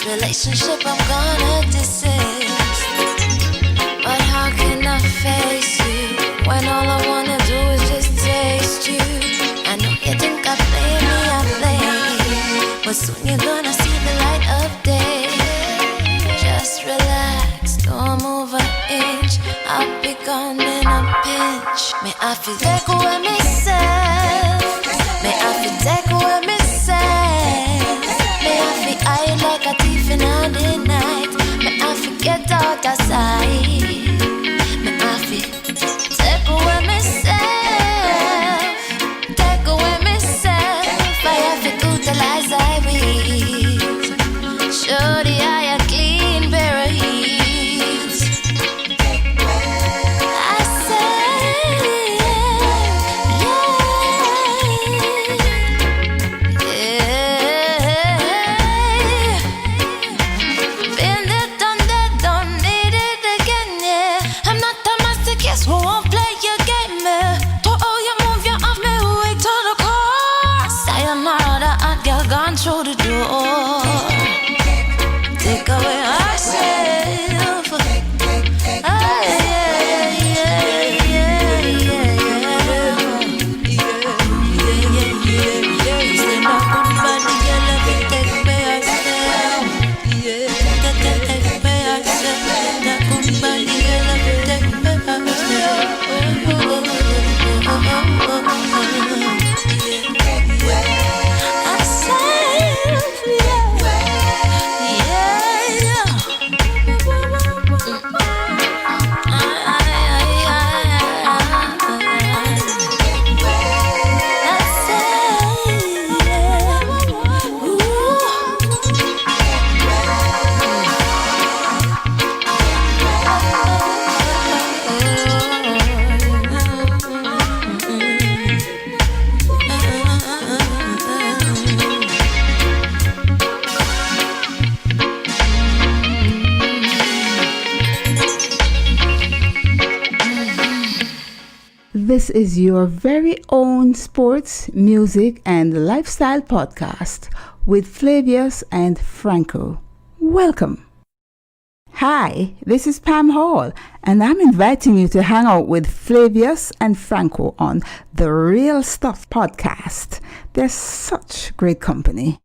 relationship I'm gonna desist. But how can I face you when all I wanna do is just taste you? I know you think I play but soon you're gonna see the light of day. Just relax, don't move an inch. I'll be gone in a pinch. May I feel take away myself. May I feel take away myself. May I feel hide like a thief in the night. May I forget out of sight. May I feel take away myself. Take away myself. I have to utilize I breathe. Show the eye a clean pair of heels. I say, been there, done that, don't need it again, yeah. I'm not a masochist who won't play your game, to all you move, you off me way to the core. Sayonara, hot girl gone through the door. Take away ourselves. Ah, yeah, yeah, yeah, yeah, yeah. You say no good body, girl, let me take me ourselves. Yeah, take me ourselves. No good body, girl, let me take me ourselves. This is your very own sports, music, and lifestyle podcast with Flavius and Franco. Welcome. Hi, this is Pam Hall, and I'm inviting you to hang out with Flavius and Franco on the Real Stuff podcast. They're such great company.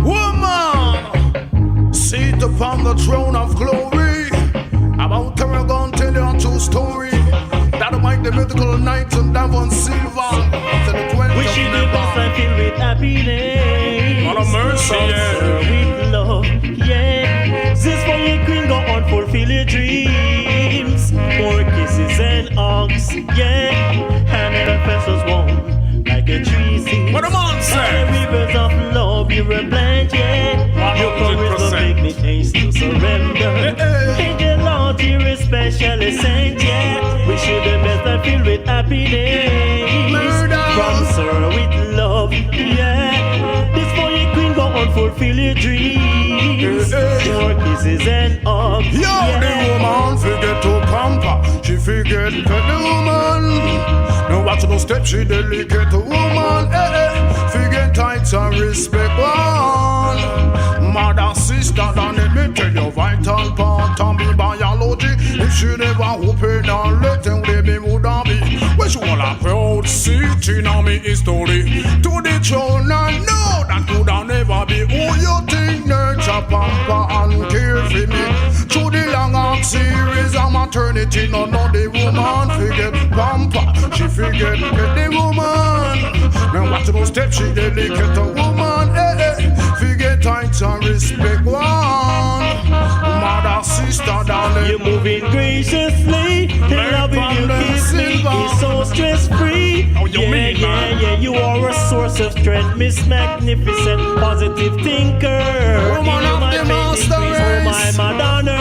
Woman, sit upon the throne of glory. About her, I'm gonna tell you a true story. That'll make the mythical nights and Davon Silver. Wishing you best and filled with happiness. What a mercy, yeah. With love, yeah. This for your queen, go on, fulfill your dreams. More kisses and hugs, yeah. And then vessels warm like a tree seed. What a monster! And the rivers of love you were plant, yeah. Your courage will make me taste to surrender. Angel Lord, you're especially saint, yeah. Wish you the best and filled with happiness. Murder. From Sir with love, yeah. This for your queen, go on, fulfill your dreams. Your kisses and hugs, Yo, yeah. the woman forget to pamper. She forget to the woman. Now watch no step, she delicate woman. Forget tights and respect one. Mother, sister, don't let me tell you vital part of me biology. If she never open and let them baby would be. When she all a proud sitting on me history. To the throne I know that could never be who you think nurture, pamper and care for me. To the long arc series of maternity, none of the woman forget pamper. She forget the woman. Now watch those steps, she delicate a woman. Forget tights and respect one. Mother, sister, darling. You're moving graciously. The love you give me is so stress-free. Oh, you mean, man. Yeah. You are a source of strength, Miss Magnificent, positive thinker. Woman of the master Oh, my Madonna,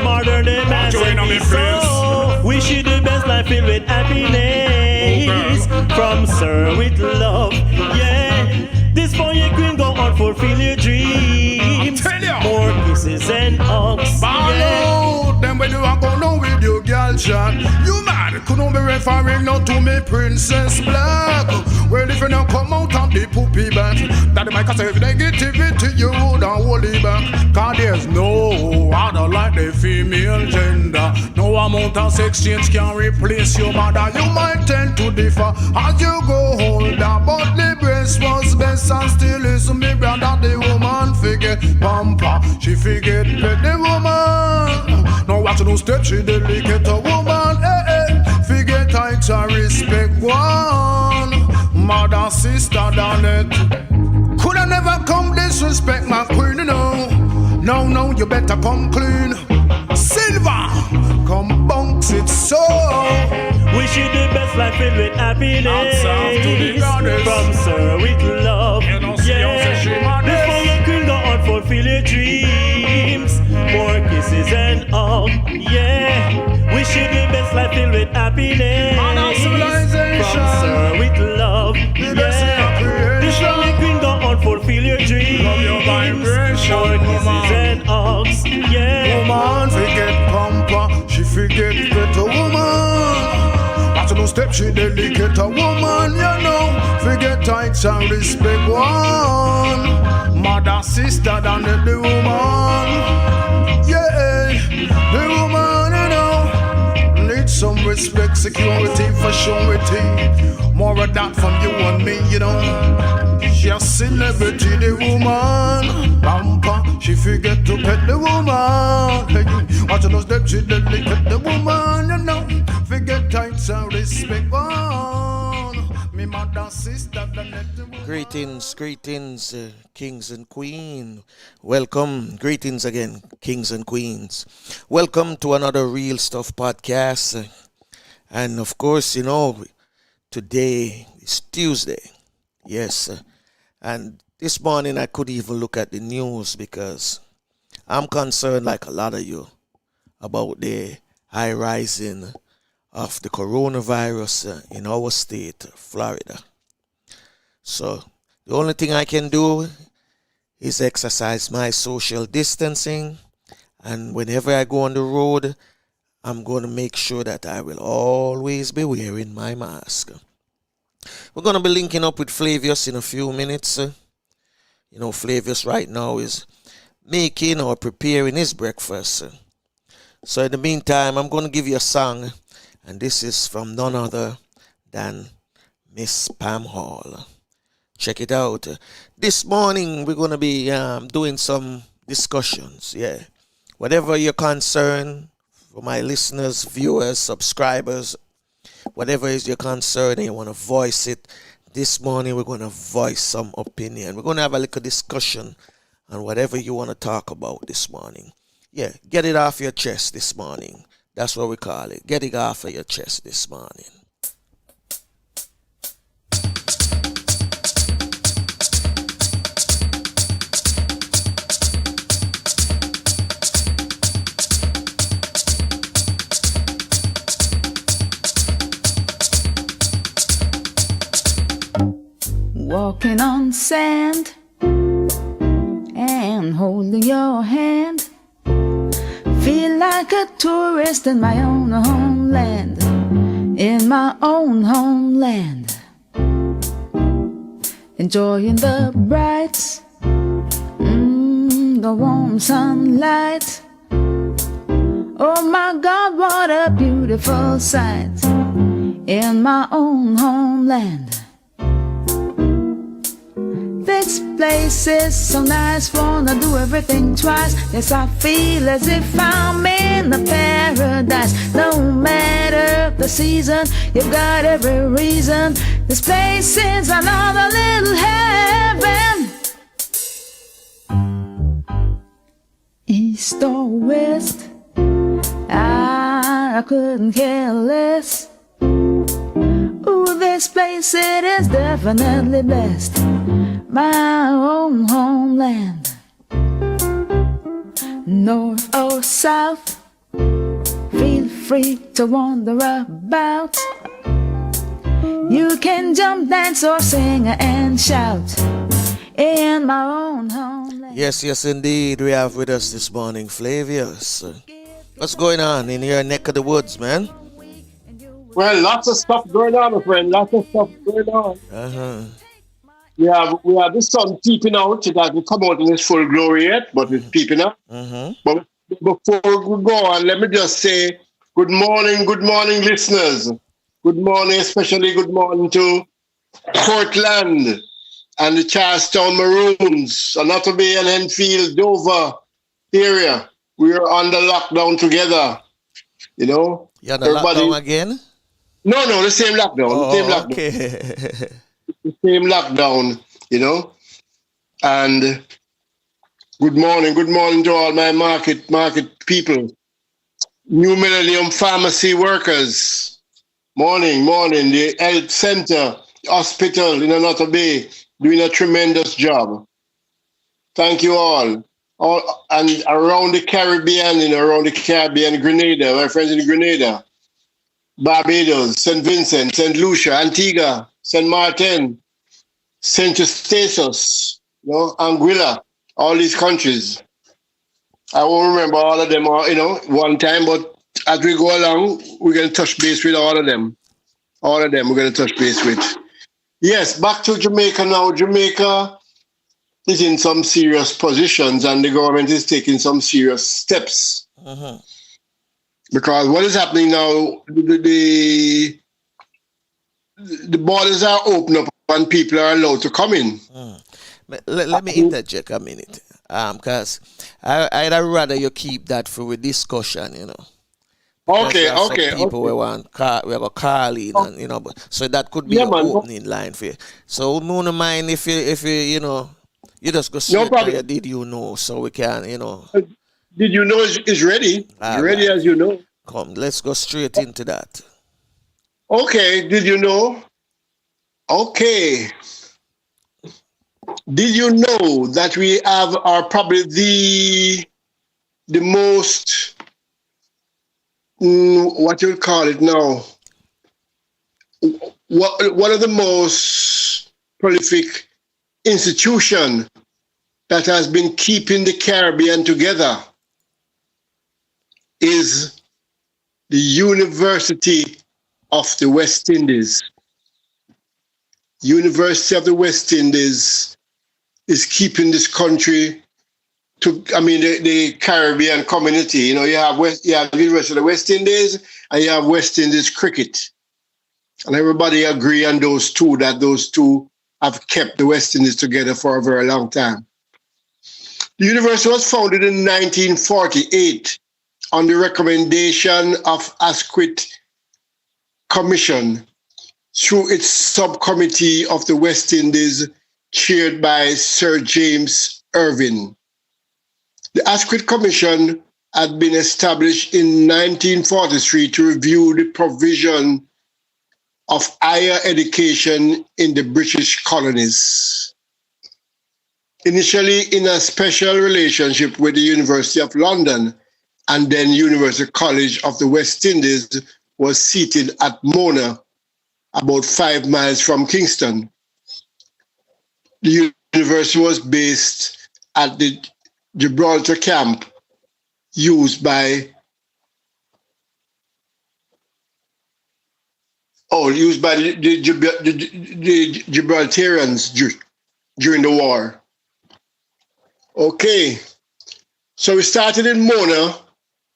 modern day masterpiece. So, wish you the best life filled with happiness. From Sir with love, yeah. This for your queen, go on, fulfill your dreams. Tell ya. More kisses and hugs, yeah. Then when you are going on with your girl shot, you mad, couldn't be referring now to me Princess Black. Well, if you now come out of the poopy bat, that might say if negativity you would hold it back. Cause there's no other like the female gender. No amount of sex change can replace your mother. You might tend to differ as you go older, but the breast was best and still is me brother. The woman forget pamper, she forget pet the woman. Now watch no step, she delicate a woman. Forget height and respect one. Mother, sister, Danette. Coulda never come disrespect my queen, you know. No, you better come clean. Silver, come bounce it so. Wish you the best life filled with happiness. From Sir with love. Yeah. Before your queen go on, fulfill your dreams. More kisses and hugs. Yeah. Wish you the best life filled with happiness. From Sir with love. Yeah. Before your queen go on, fulfill your dreams. More kisses and hugs. Yeah. Woman forget pamper, she forget better woman. After no step, she delicate a woman, you know. Forget heights and respect one. Mother, sister, than the woman. Yeah, the woman, you know. Need some respect, security for surety. More of that from you and me, you know. She a celebrity, the woman. Pamper, she forget to pet the woman. Hey, watch those steps, she delicate the woman, you know. Forget tights and respect one. Me mother, sister, the woman. Greetings, kings and queens. Welcome, greetings again, kings and queens. Welcome to another Real Stuff podcast. And of course, you know, today is Tuesday. Yes. And this morning I could even look at the news because I'm concerned, like a lot of you, about the high rising of the coronavirus in our state, Florida. So the only thing I can do is exercise my social distancing, and whenever I go on the road, I'm going to make sure that I will always be wearing my mask. We're going to be linking up with Flavius in a few minutes. You know, Flavius right now is making or preparing his breakfast. So in the meantime, I'm going to give you a song, and this is from none other than Miss Pam Hall. Check it out. This morning, we're going to be doing some discussions. Yeah. Whatever your concern, for my listeners, viewers, subscribers, whatever is your concern and you want to voice it, this morning we're going to voice some opinion. We're going to have a little discussion on whatever you want to talk about this morning. Yeah, get it off your chest this morning. That's what we call it. Get it off of your chest this morning. Walking on sand and holding your hand, feel like a tourist in my own homeland, in my own homeland, enjoying the bright, the warm sunlight. Oh my God, what a beautiful sight, in my own homeland. This place is so nice, wanna do everything twice. Yes, I feel as if I'm in a paradise. No matter the season, you've got every reason. This place is another little heaven. East or west, I couldn't care less. Ooh, this place, it is definitely best. My own homeland. North or south, feel free to wander about. You can jump, dance, or sing and shout in my own homeland. Yes, indeed. We have with us this morning Flavius. What's going on in your neck of the woods, man? Well, lots of stuff going on, my friend. Lots of stuff going on. Uh-huh. We have the sun peeping out. It hasn't come out in its full glory yet, but it's peeping out. Mm-hmm. But before we go on, let me just say good morning, listeners. Good morning, especially good morning to Portland and the Charlestown Maroons, Another Bay and Enfield, Dover area. We are under lockdown together. You know, You're on the lockdown everybody. again? No, the same lockdown, the same Oh, lockdown, okay. the same lockdown. You know, and good morning to all my market people, New Millennium Pharmacy workers. Morning, the health center, hospital in Another Bay, doing a tremendous job. Thank you all and around the Caribbean, Grenada, my friends in Grenada, Barbados, St. Vincent, St. Lucia, Antigua, St. Martin, St. Eustatius, Anguilla, all these countries. I won't remember all of them, one time, but as we go along, we're going to touch base with all of them. All of them we're going to touch base with. Yes, back to Jamaica now. Jamaica is in some serious positions and the government is taking some serious steps. Mm-hmm. Because what is happening now, the borders are open up and people are allowed to come in. Let me interject a minute. Because I'd rather you keep that for a discussion, Because Okay, there are some okay, people okay. we go call in and but so that could be Yeah, your man. opening line for you. So no mind if you you just go No straight to your problem. did so we can, Did you know it's ready? It's all ready right. as you know. Come, let's go straight into that. Okay, did you know? Okay. Did you know that we have are probably the most what you call it now? One of the most prolific institution that has been keeping the Caribbean together is the University of the West Indies. University of the West Indies is keeping this country the Caribbean community. You have the University of the West Indies and you have West Indies cricket. And everybody agree on that those two have kept the West Indies together for a very long time. The university was founded in 1948 on the recommendation of Asquith Commission through its subcommittee of the West Indies chaired by Sir James Irvine. The Asquith Commission had been established in 1943 to review the provision of higher education in the British colonies. Initially in a special relationship with the University of London and then University College of the West Indies was seated at Mona, about 5 miles from Kingston. The university was based at the Gibraltar camp used by the Gibraltarians during the war. Okay, so we started in Mona.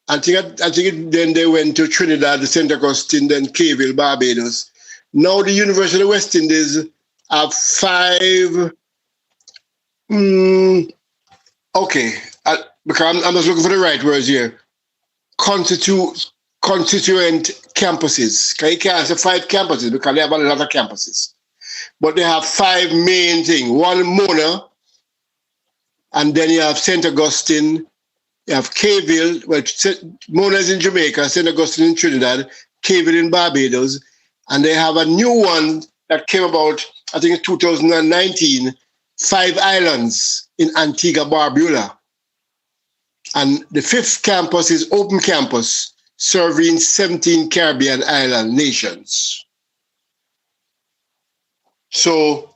I think then they went to Trinidad, St. Augustine, then Cayville, Barbados. Now the University of the West Indies have five. Okay, because I'm just looking for the right words here. Constituent campuses. Okay, you can't say 5 campuses because they have a lot of campuses. But they have 5 main things. One Mona, and then you have St. Augustine, you have Cayville, Mona is in Jamaica, St. Augustine in Trinidad, Cayville in Barbados, and they have a new one that came about, I think in 2019, 5 islands in Antigua Barbuda. And the 5th campus is open campus, serving 17 Caribbean island nations. So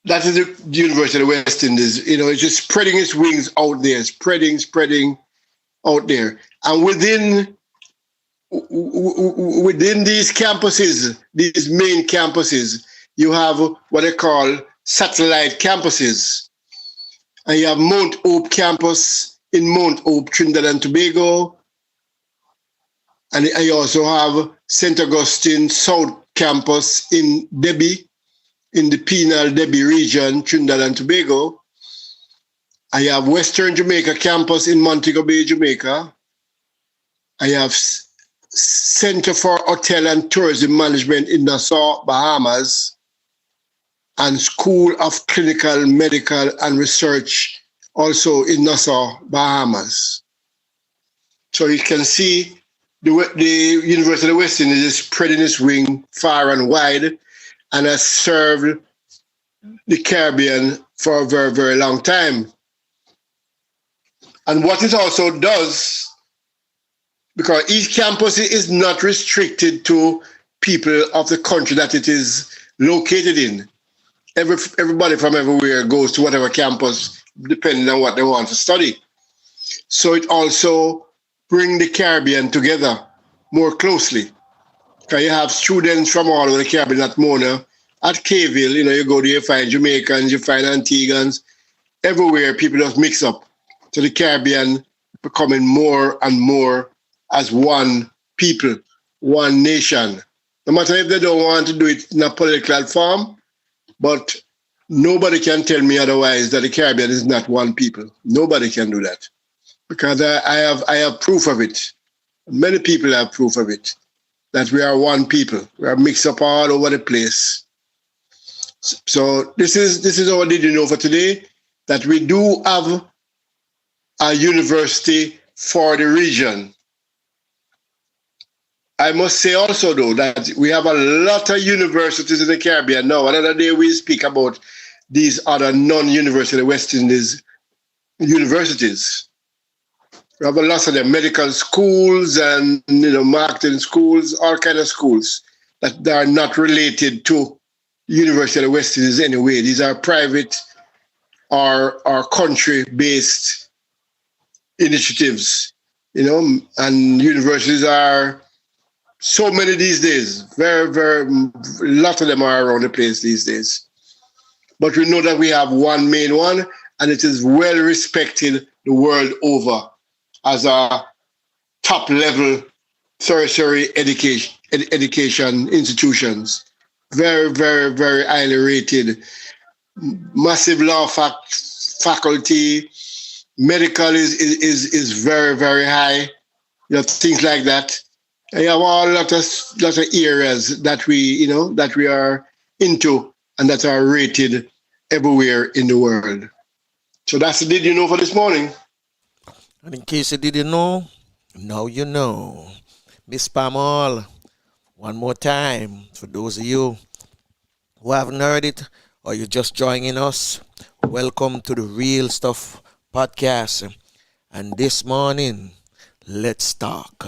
that is the University of the West Indies. It's just spreading its wings out there, spreading out there. And within within these campuses, these main campuses, you have what they call satellite campuses. And you have Mount Hope campus in Mount Hope, Trinidad and Tobago. And I also have St. Augustine South campus in Debbie, in the Penal Debbie region, Trinidad and Tobago. I have Western Jamaica campus in Montego Bay, Jamaica. I have Center for Hotel and Tourism Management in Nassau, Bahamas, and School of Clinical, Medical and Research also in Nassau, Bahamas. So you can see the University of the West Indies is spreading its wing far and wide and has served the Caribbean for a very, very long time. And what it also does, because each campus is not restricted to people of the country that it is located in. Everybody from everywhere goes to whatever campus, depending on what they want to study. So it also brings the Caribbean together more closely. Because you have students from all over the Caribbean at Mona, at K-ville, you go there, you find Jamaicans, you find Antiguans, everywhere people just mix up. So the Caribbean becoming more and more as one people, one nation. No matter if they don't want to do it in a political form, but nobody can tell me otherwise that the Caribbean is not one people. Nobody can do that. Because I have proof of it. Many people have proof of it, that we are one people. We are mixed up all over the place. So this is our Did You Know for today, that we do have a university for the region. I must say also, though, that we have a lot of universities in the Caribbean now. Another day we speak about these other non-university West Indies universities. We have a lot of them, medical schools and marketing schools, all kinds of schools that are not related to University of the West Indies anyway. These are private or country-based initiatives, and universities are so many these days. Very, very, a lot of them are around the place these days. But we know that we have one main one, and it is well respected the world over as a top-level tertiary education institutions. Very, very, very highly rated. Massive law faculty. Medical is very, very high. Things like that. And you have a lot of areas that we are into and that are rated everywhere in the world. So that's the Did You Know for this morning. And in case you didn't know, now you know. Miss Pamal, one more time, for those of you who haven't heard it or you're just joining us, welcome to the Real Stuff Podcast. And this morning, let's talk.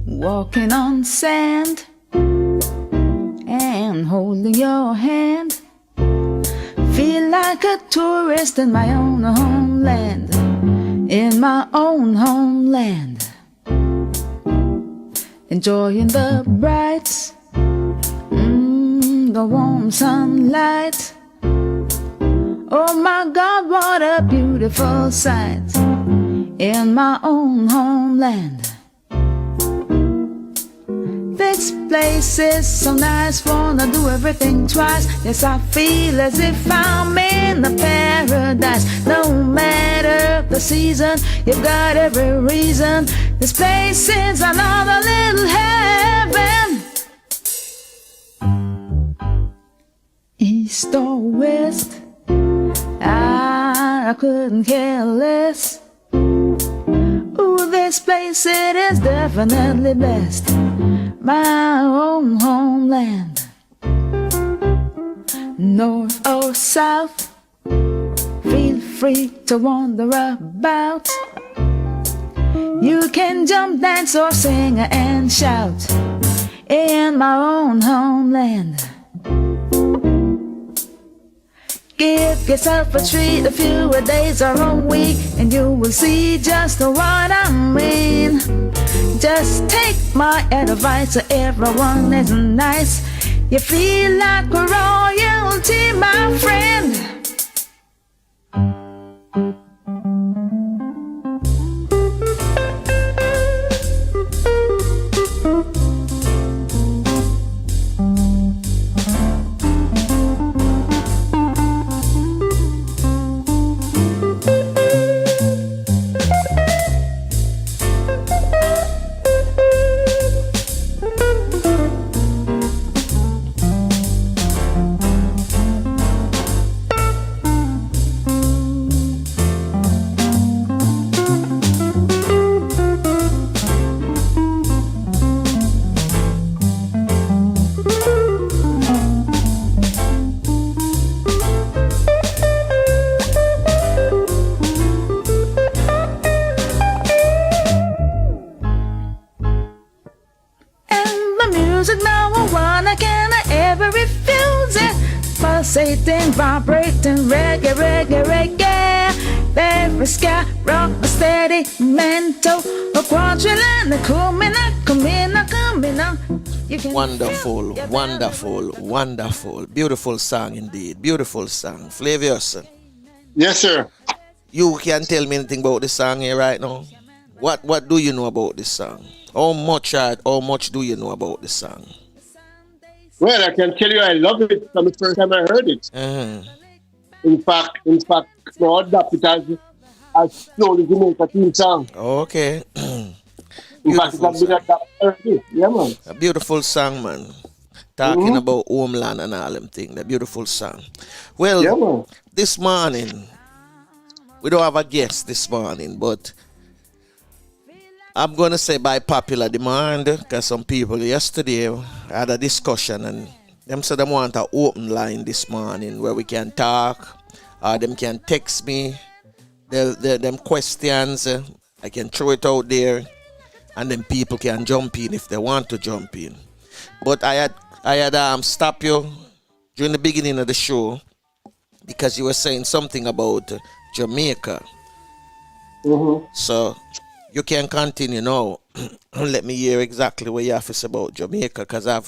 Walking on sand and holding your hand, feel like a tourist in my own homeland, in my own homeland, enjoying the bright, the warm sunlight. Oh my God, what a beautiful sight in my own homeland. This place is so nice, wanna do everything twice. Yes, I feel as if I'm in a paradise. No matter the season, you've got every reason. This place is another little heaven. East or west, I couldn't care less. Ooh, this place, it is definitely best. My own homeland. North or south, feel free to wander about. You can jump, dance, or sing and shout in my own homeland. Give yourself a treat, a few days or a week, and you will see just what I mean. Just take my advice, everyone is nice. You feel like royalty, my friend. Pulsating, vibrating, reggae, reggae, reggae. Very sky, rock, steady, mental, a quadrillion, coming. Wonderful, wonderful, wonderful. Beautiful song indeed. Beautiful song. Flavius, Yes, sir. you can tell me anything about this song here right now? What do you know about this song? How much do you know about this song? Well, I can tell you I love it from the first time I heard it. Uh-huh. In fact, no, adapt it as slowly to make a theme song. Okay. In fact, it's a bit adapted already. Yeah, man. A beautiful song, man. Talking about homeland and all them things. A beautiful song. Well, Yeah, man. this morning, we don't have a guest this morning, but I'm going to say by popular demand, because some people yesterday had a discussion and them said they want an open line this morning where we can talk or them can text me them questions. I can throw it out there and then people can jump in if they want to jump in. But I had stopped you during the beginning of the show because you were saying something about Jamaica. So you can continue now. Let me hear exactly what you have to say about Jamaica, because I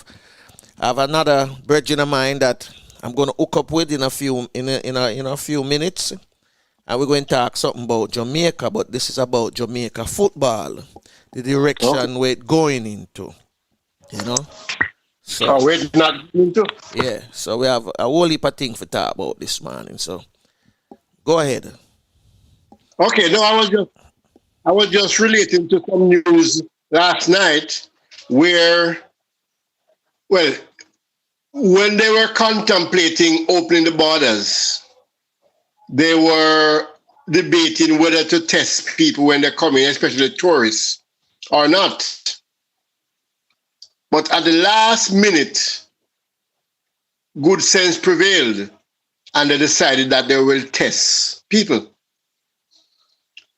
have another brethren of mine that I'm going to hook up with in a few minutes, and we're going to talk something about Jamaica. But this is about Jamaica football, the direction we're going into. You know. So We're not into. yeah. So we have a whole heap of things to talk about this morning. So go ahead. Okay, no, I was just relating to some news last night where, well, when they were contemplating opening the borders, they were debating whether to test people when they're coming, especially tourists, or not. But at the last minute, good sense prevailed, and they decided that they will test people.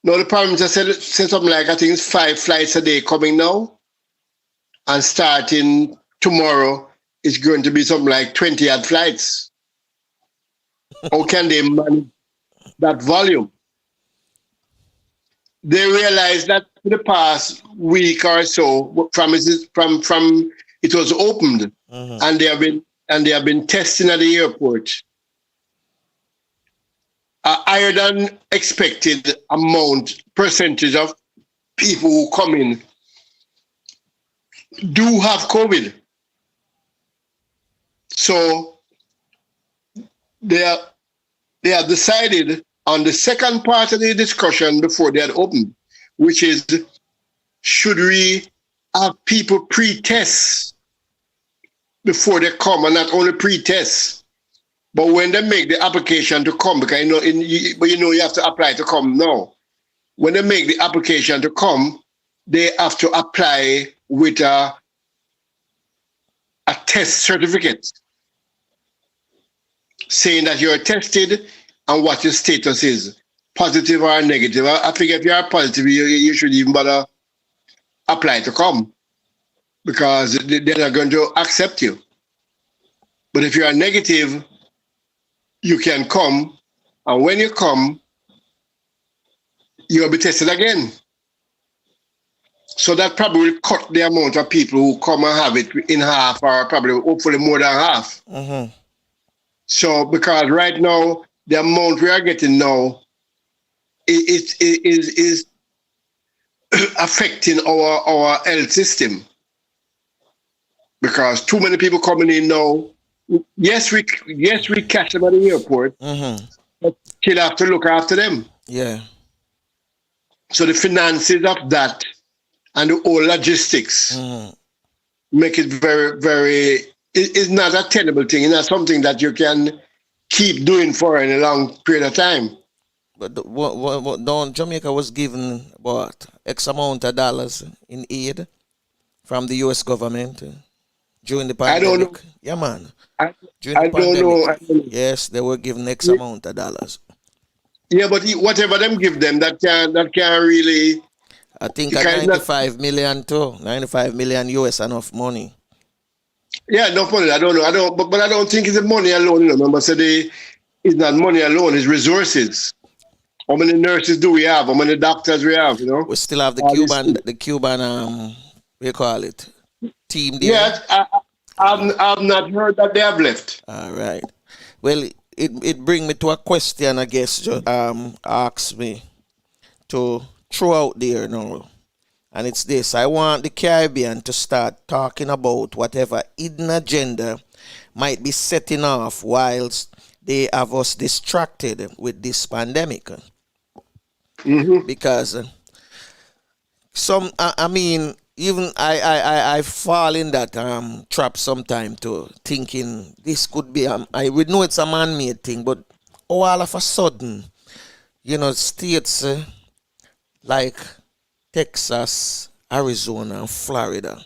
Now, the Prime Minister said something like, I think it's 5 flights a day coming now. And starting tomorrow, it's going to be something like 20 odd flights. How can they manage that volume? They realized that for the past week or so, from it was opened, and they have been testing at the airport. Higher than expected percentage of people who come in do have COVID. So they have decided on the second part of the discussion before they had opened, which is, should we have people pre-test before they come, and not only pre-test, but when they make the application to come, because you have to apply to come now. When they make the application to come, they have to apply with a test certificate saying that you're tested and what your status is. positive or negative. I think if you are positive, you should even bother apply to come because they're not going to accept you. But if you are negative, you can come, and when you come, you'll be tested again. So that probably will cut the amount of people who come and have it in half, or probably hopefully more than half. Mm-hmm. So because right now the amount we are getting now is affecting our health system because too many people coming in now. Yes, we catch them at the airport, but still have to look after them. Yeah. So the finances of that and the whole logistics make it very, very. It's not a tenable thing. It's not something that you can keep doing for a long period of time. But don't Jamaica was given what X amount of dollars in aid from the U.S. government during the pandemic? I don't know. Yeah, man. During I the don't know. pandemic, yes, they were given X amount of dollars. Yeah, but whatever them give them, that can really. I think at 95 million too. 95 million US enough money. Yeah, enough money. I don't know. But I don't think it's the money alone. You know, remember, it's not money alone. It's resources. How many nurses do we have? How many doctors we have? You know, we still have the Cuban what you call it, team there. Yes, I've not heard that they have left. All right. Well, it bring me to a question. I guess asks me to throw out there now, and it's this: I want the Caribbean to start talking about whatever hidden agenda might be setting off whilst they have us distracted with this pandemic. Because even I fall in that trap sometime to thinking this could be I would know it's a man-made thing, but all of a sudden, states like Texas, Arizona, and Florida,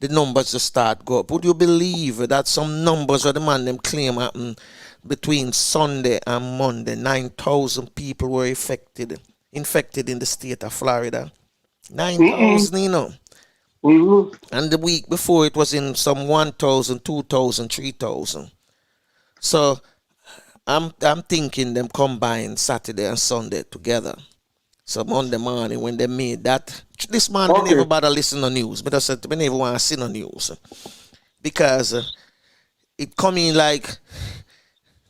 the numbers just start go up. Would you believe that some numbers of the man them claim happened between Sunday and Monday? 9,000 people were infected in the state of Florida. 9,000, And the week before it was in some 1,000, 2,000, 3,000. So I'm thinking them combine Saturday and Sunday together. So Monday morning when they made that, this man we never bother listen to news. But I said we never want to see no news. Because it coming like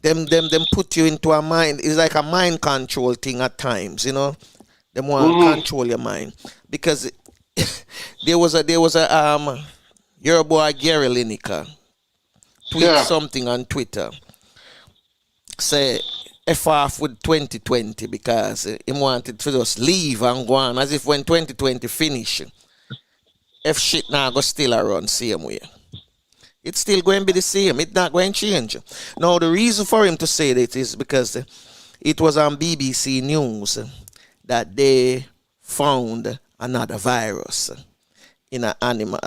them put you into a mind. It's like a mind control thing at times, Them want to control your mind. Because there was a your boy Gary Lineker tweet something on Twitter. Say F off with 2020 because he wanted to just leave and go on as if when 2020 finish, F shit now go still around same way. It's still going to be the same. It's not going to change. Now, the reason for him to say that is because it was on BBC News that they found another virus in an animal.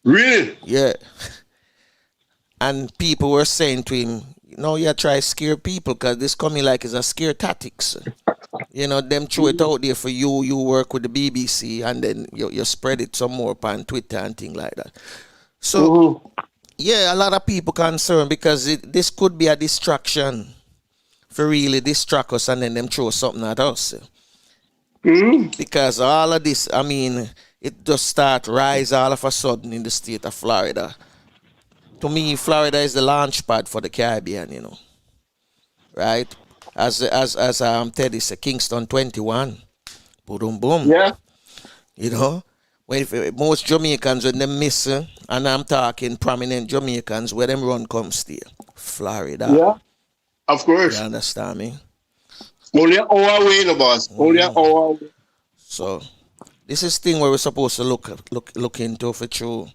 Really? Yeah. And people were saying to him, you try to scare people because this coming like it's a scare tactics. Them throw it out there for you. You work with the BBC and then you spread it some more on Twitter and things like that. So, a lot of people concerned because this could be a distraction for really distract us and then them throw something at us. Because all of this, it just start rise all of a sudden in the state of Florida. To me, Florida is the launch pad for the Caribbean, right? As Teddy said, Kingston 21, boom, boom. Yeah. When most Jamaicans when they miss, and I'm talking prominent Jamaicans where them run come stay, Florida. Yeah, of course. You understand me? Only an hour away, no boss. Only an hour away. So this is thing where we're supposed to look into for true.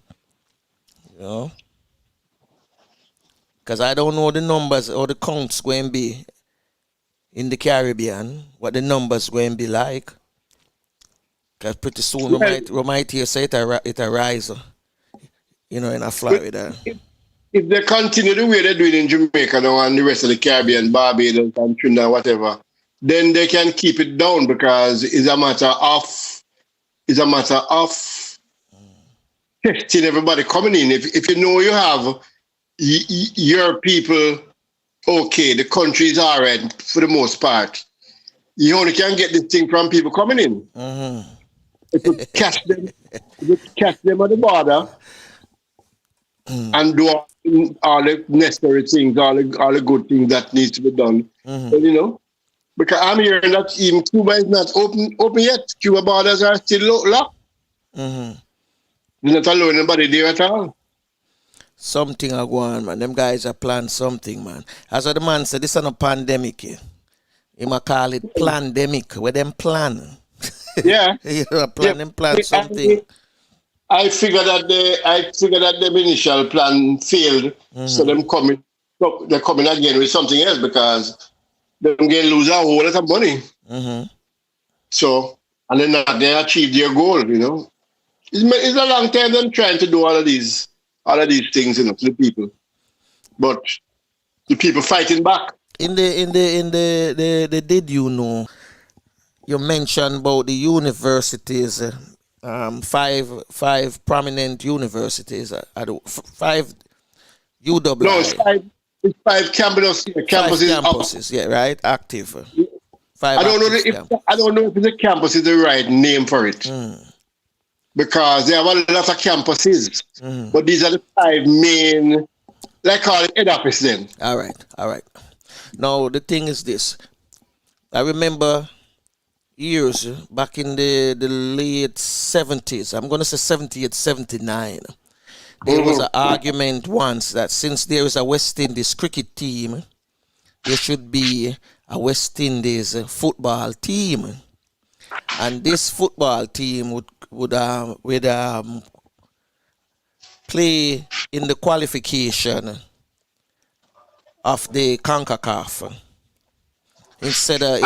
Because I don't know the numbers or the counts going to be in the Caribbean, what the numbers going to be like. Because pretty soon we might hear say it rise, in Florida. If they continue the way they're doing in Jamaica now and the rest of the Caribbean, Barbados and Trinidad, whatever, then they can keep it down because it's a matter of testing everybody coming in. If you know you have your people, okay, the country is all right for the most part. You only can get this thing from people coming in. If you catch them at the border and do all the necessary things, all the good things that needs to be done. But, you know, because I'm hearing that even Cuba is not open yet. Cuba borders are still locked. There's not allowing anybody there at all. Something are going, man. Them guys are planning something, man. As what the man said, this is not a pandemic. You might call it pandemic. Where them plan? Yeah. plan something. I figured that the initial plan failed, so they're coming again with something else because they're going to lose a whole lot of money. So, and then they achieve their goal, you know. It's a long time them trying to do all of these things, you know, to the people, but the people fighting back. In the did you know? You mentioned about the universities. 5 prominent universities. 5 UW. No, it's five campuses. Campuses, yeah, right. Active. I don't know if the campus is the right name for it. Because they have a lot of campuses. But these are the 5 main, let's call it head office then. All right. Now, the thing is this. I remember years back in the late 70s, I'm going to say 78, 79, there was an argument once that since there is a West Indies cricket team, there should be a West Indies football team. And this football team would play in the qualification of the CONCACAF. Instead of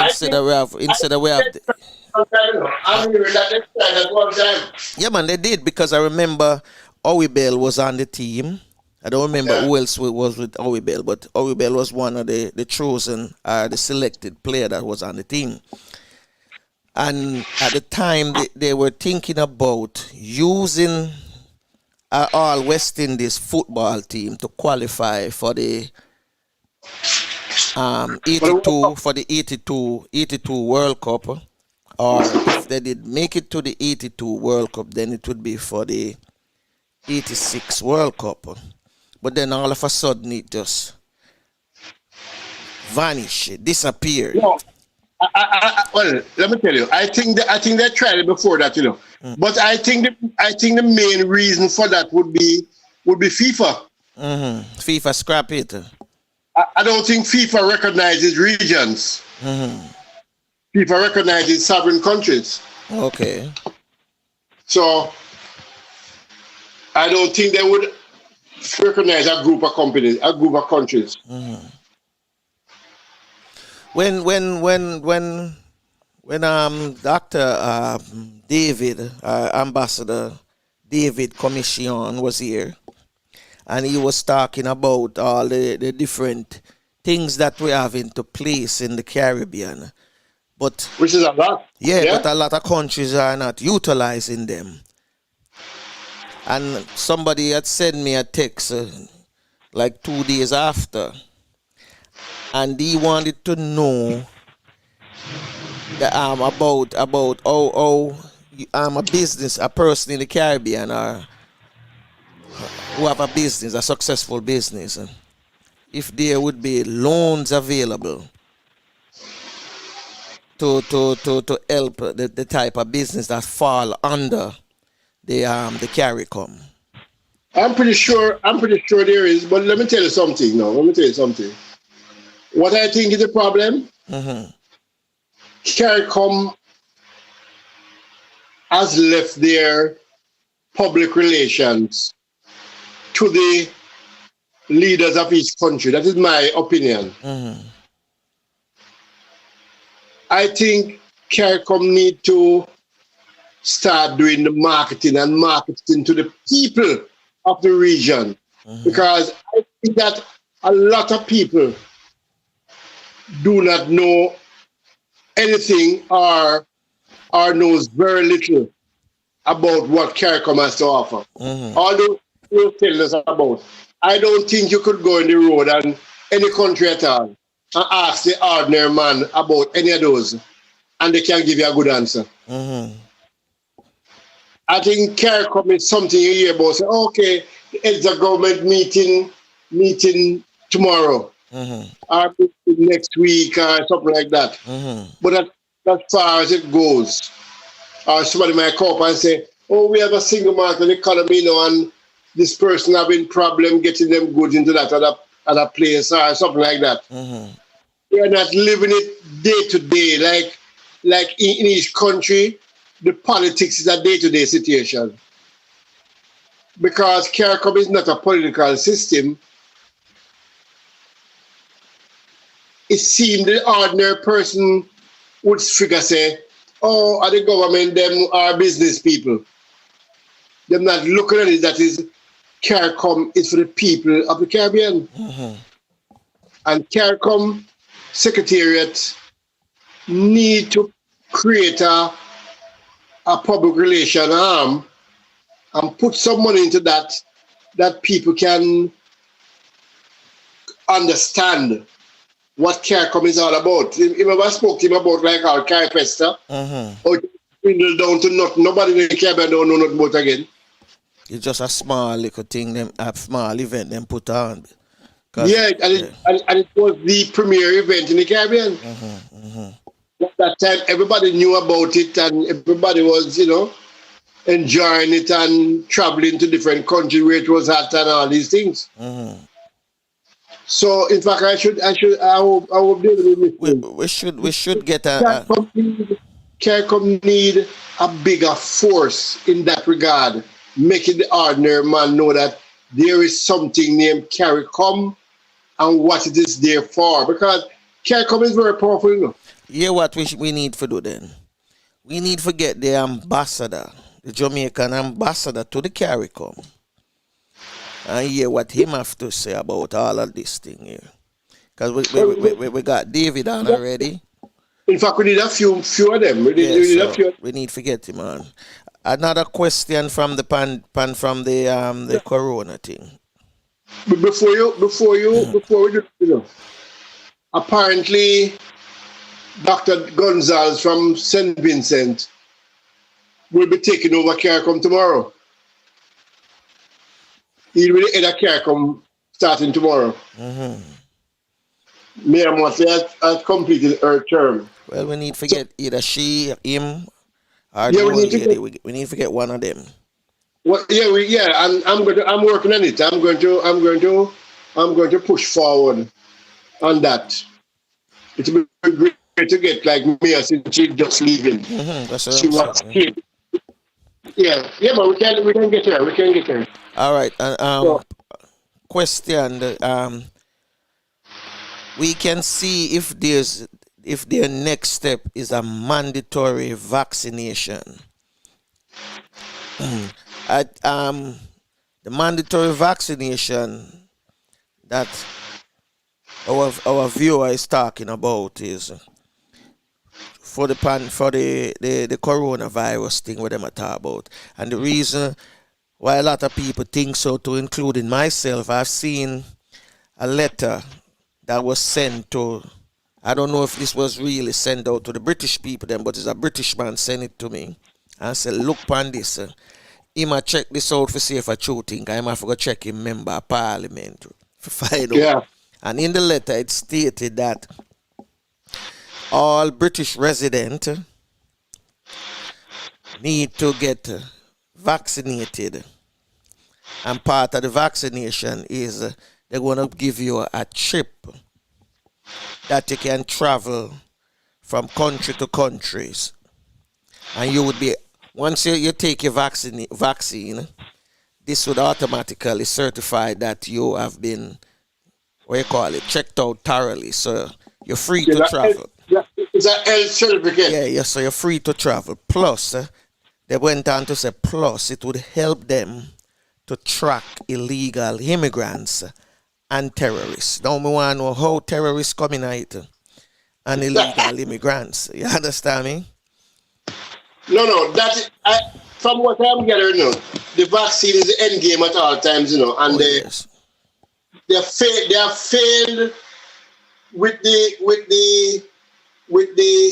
we have yeah, man, they did, because I remember Owie Bell was on the team. I don't remember who else was with Owie Bell, but Owie Bell was one of the chosen, the selected player that was on the team. And at the time, they were thinking about using all West Indies football team to qualify for the 82 World Cup, or if they did make it to the 82 World Cup, then it would be for the 86 World Cup. But then all of a sudden it just vanished, it disappeared. No, well, let me tell you, I think they tried it before that, you know. But I think the main reason for that would be FIFA. FIFA scrap it. I don't think FIFA recognizes regions. FIFA recognizes sovereign countries. Okay. So I don't think they would recognize a group of countries. When Dr. David, Ambassador David Commission was here, and he was talking about all the different things that we have into place in the Caribbean. But which is a lot. Yeah, but a lot of countries are not utilizing them. And somebody had sent me a text like 2 days after, and he wanted to know that about how I'm a person in the Caribbean, or who have a business, a successful business, if there would be loans available to help the type of business that fall under the CARICOM. I'm pretty sure there is, but let me tell you something now. What I think is the problem, CARICOM has left their public relations to the leaders of each country. That is my opinion. I think CARICOM need to start doing the marketing to the people of the region, because I think that a lot of people do not know anything or knows very little about what CARICOM has to offer. All those tell us about. I don't think you could go in the road and any country at all and ask the ordinary man about any of those, and they can give you a good answer. I think CARICOM is something you hear about. Say, okay, it's a government meeting tomorrow, or next week, or something like that. But as far as it goes, or somebody might come up and say, oh, we have a single market economy now, and this person having problem getting them goods into that other place, or something like that. We are not living it day to day, like in each country. The politics is a day-to-day situation. Because CARICOM is not a political system, it seems the ordinary person would figure say, oh, are the government, them are business people. They're not looking at it, that is, CARICOM is for the people of the Caribbean. And CARICOM Secretariat need to create a public relation arm and put some money into that people can understand what CARICOM is all about. If I spoke to him about like our CARIFESTA, or dwindle down to nothing, nobody in the Caribbean don't know nothing about again. It's just a small little thing, a small event them put on. Yeah, and it was the premier event in the Caribbean. At that time, everybody knew about it, and everybody was, enjoying it and traveling to different countries where it was at and all these things. So, in fact, I will deal with this. We should get a. CARICOM need a bigger force in that regard, making the ordinary man know that there is something named CARICOM and what it is there for. Because CARICOM is very powerful, Yeah, what we need to do then? We need to get the ambassador, the Jamaican ambassador to the CARICOM, and hear what him have to say about all of this thing here. Because we got David on already. In fact, we need a few of them. We need to get him on. Another question from the from the corona thing. But before we do, apparently Dr. Gonzalez from St. Vincent will be taking over CARICOM tomorrow. He will head a CARICOM starting tomorrow. Mayor Motley has completed her term. Well, we need to get either she, him, or the old lady. We need to get one of them. Well, and I'm working on it. I'm going to push forward on that. It will be great to get like Mia since she's just leaving. That's what she was here. Yeah, but we can get her. We can get her. All right. Question. We can see if their next step is a mandatory vaccination. The mandatory vaccination that our viewer is talking about is for the coronavirus thing what them are talking about. And the reason why a lot of people think so, too, including myself, I've seen a letter that was sent to, I don't know if this was really sent out to the British people then, but it's a British man sent it to me and said, look upon this. He might check this out for see if I true think. I might forget check him member of parliament for find out. Yeah. And in the letter it stated that all British residents need to get vaccinated. And part of the vaccination is they're going to give you a chip that you can travel from country to countries. And you would be, once you take your vaccine, this would automatically certify that you have been, checked out thoroughly. So you're free to travel. It's an health certificate. Yeah, so you're free to travel. Plus, they went on to say, plus it would help them to track illegal immigrants and terrorists. Now we want to know how terrorists come in it. and illegal immigrants. You understand me? No, from what I'm gathering, the vaccine is the end game at all times, and Oh yes. they have failed with the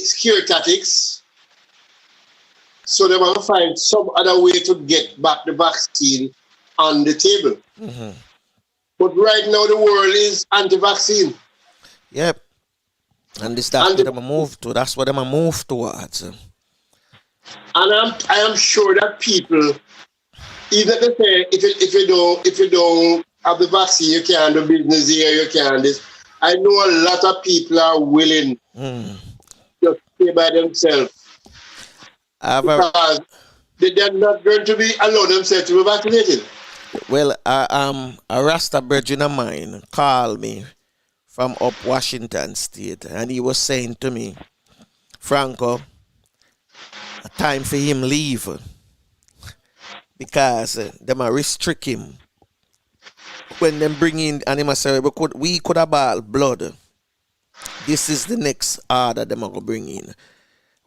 scare tactics, so they want to find some other way to get back the vaccine on the table. Mm-hmm. But right now, the world is anti-vaccine. Yep. And that's what I'm move to. That's what I'm move towards. And I am sure that people, even if they say if you don't have the vaccine, you can't do business here, you can't this. I know a lot of people are willing to stay by themselves because they're not going to be allow themselves to be vaccinated. Well, a Rasta brethren of mine called me from up Washington State, and he was saying to me, Franco, time for him leave because them are restrict him. When them bring in, and him say, we could have ball blood. This is the next order them are going to bring in.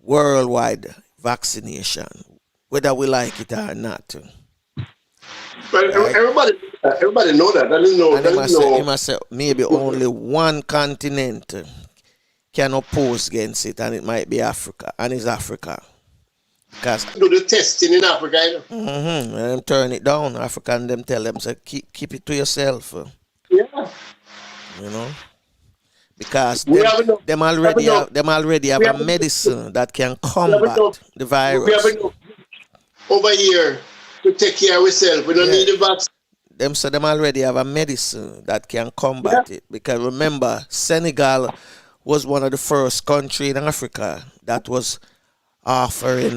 Worldwide vaccination, whether we like it or not. But Right? everybody know that. He must say maybe only one continent can oppose against it, and it might be Africa, and it's Africa. Because do the testing in Africa. and them turn it down. Africa and them tell them say keep it to yourself. Yeah. You know, because We have enough. them already have a medicine that can combat the We have virus. enough over here to take care of ourselves. We don't need the vaccine. Them already have a medicine that can combat it. Because remember, Senegal was one of the first country in Africa that was offering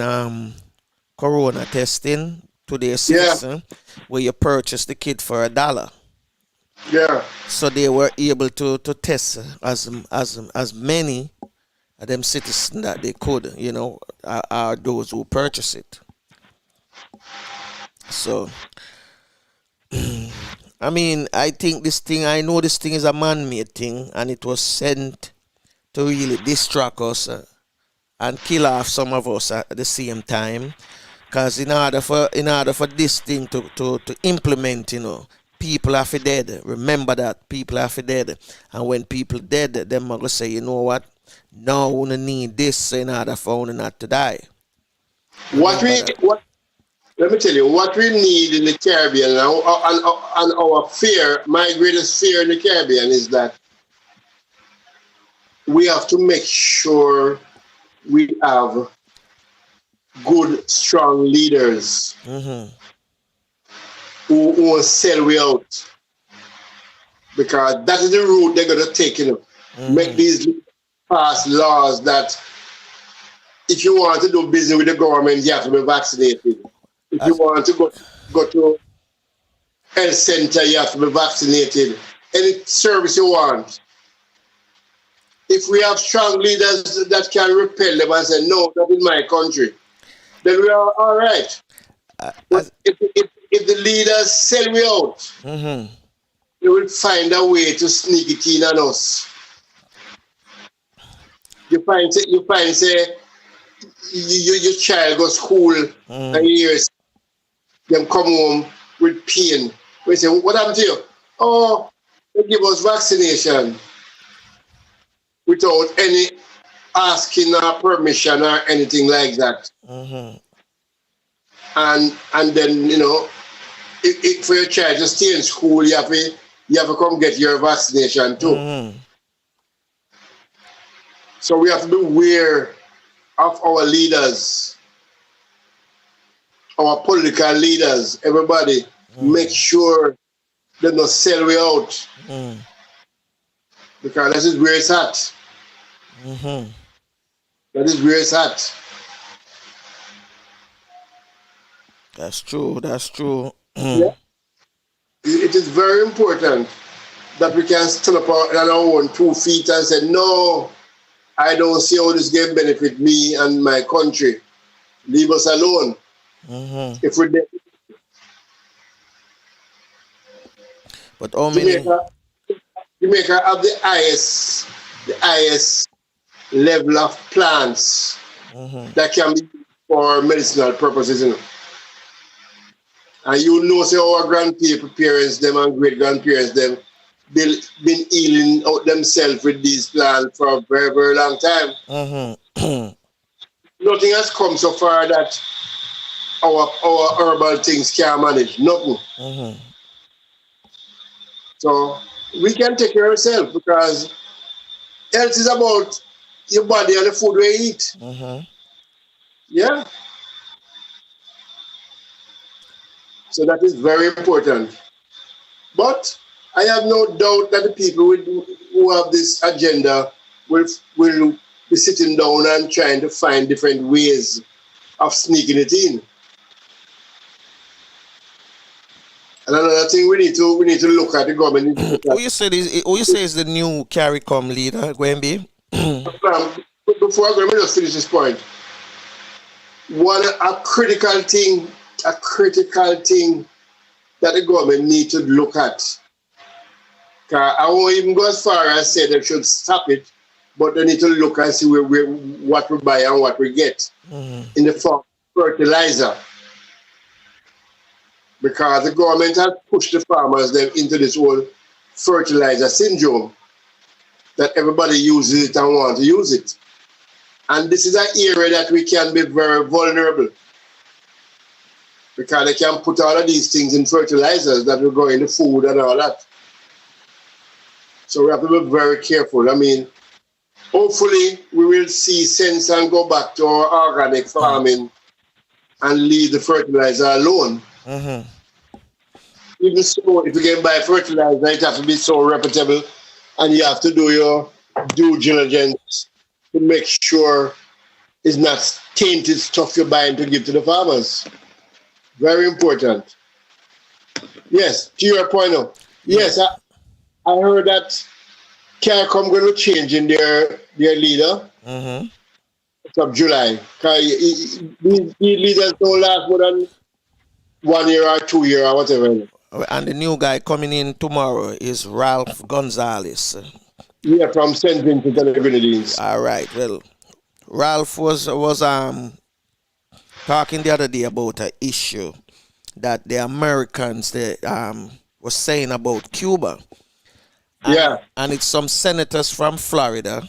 corona testing to their citizen, where you purchase the kit for $1. Yeah. So they were able to test as many of them citizens that they could, are those who purchase it. So I mean, I know this thing is a man-made thing, and it was sent to really distract us and kill off some of us at the same time. Because in order for this thing to implement, people have to dead. Remember that people have to dead, and when people dead, them are gonna say, you know what? Now we need this in order for us not to die. Let me tell you, what we need in the Caribbean and our fear, my greatest fear in the Caribbean is that we have to make sure we have good, strong leaders who will sell we out. Because that is the route they're going to take, Make these pass laws that if you want to do business with the government, you have to be vaccinated. If you want to go to health center, you have to be vaccinated. Any service you want. If we have strong leaders that can repel them and say, no, not in my country, then we are all right. But if the leaders sell we out, they will find a way to sneak it in on us. You find say, your child goes to school and you hear them come home with pain. We say, what happened to you? Oh, they give us vaccination without any asking or permission or anything like that. And then, if for your child to stay in school, you have to come get your vaccination too. So we have to be aware of our leaders, our political leaders, everybody. Make sure they don't sell we out. Because that is where it's at. That is where it's at. That's true. Yeah. It is very important that we can stand up on our own 2 feet and say, no, I don't see how this game benefit me and my country. Leave us alone. If we did. But how many? Jamaica have the highest level of plants that can be used for medicinal purposes, you know. And you know, say our grandparents, them and great grandparents, them been healing out themselves with these plants for a very, very long time. Nothing has come so far that our herbal things can't manage. Nothing. So we can take care of ourselves because health is about your body and the food we eat. Yeah. So that is very important. But I have no doubt that the people who have this agenda will be sitting down and trying to find different ways of sneaking it in. And another thing we need to look at the government. Who you say is the new CARICOM leader, Gwembe? Before I go, let me just finish this point. A critical thing that the government need to look at. I won't even go as far as say they should stop it, but they need to look and see what we buy and what we get in the form of fertilizer. Because the government has pushed the farmers them into this whole fertilizer syndrome that everybody uses it and wants to use it. And this is an area that we can be very vulnerable because they can put all of these things in fertilizers that will go in the food and all that. So we have to be very careful. I mean, hopefully we will see sense and go back to our organic farming and leave the fertilizer alone. Even so, if you can buy fertilizer, it has to be so reputable and you have to do your due diligence to make sure it's not tainted stuff you're buying to give to the farmers. Very important. Yes, to your point now. Yes, I heard that CARICOM going to change in their leader from July. These leaders don't last more than 1 year or 2 years or whatever. And the new guy coming in tomorrow is Ralph Gonzalez. Yeah, from St. Vincent and the Grenadines. All right. Well, Ralph was talking the other day about an issue that the Americans were saying about Cuba. And it's some senators from Florida.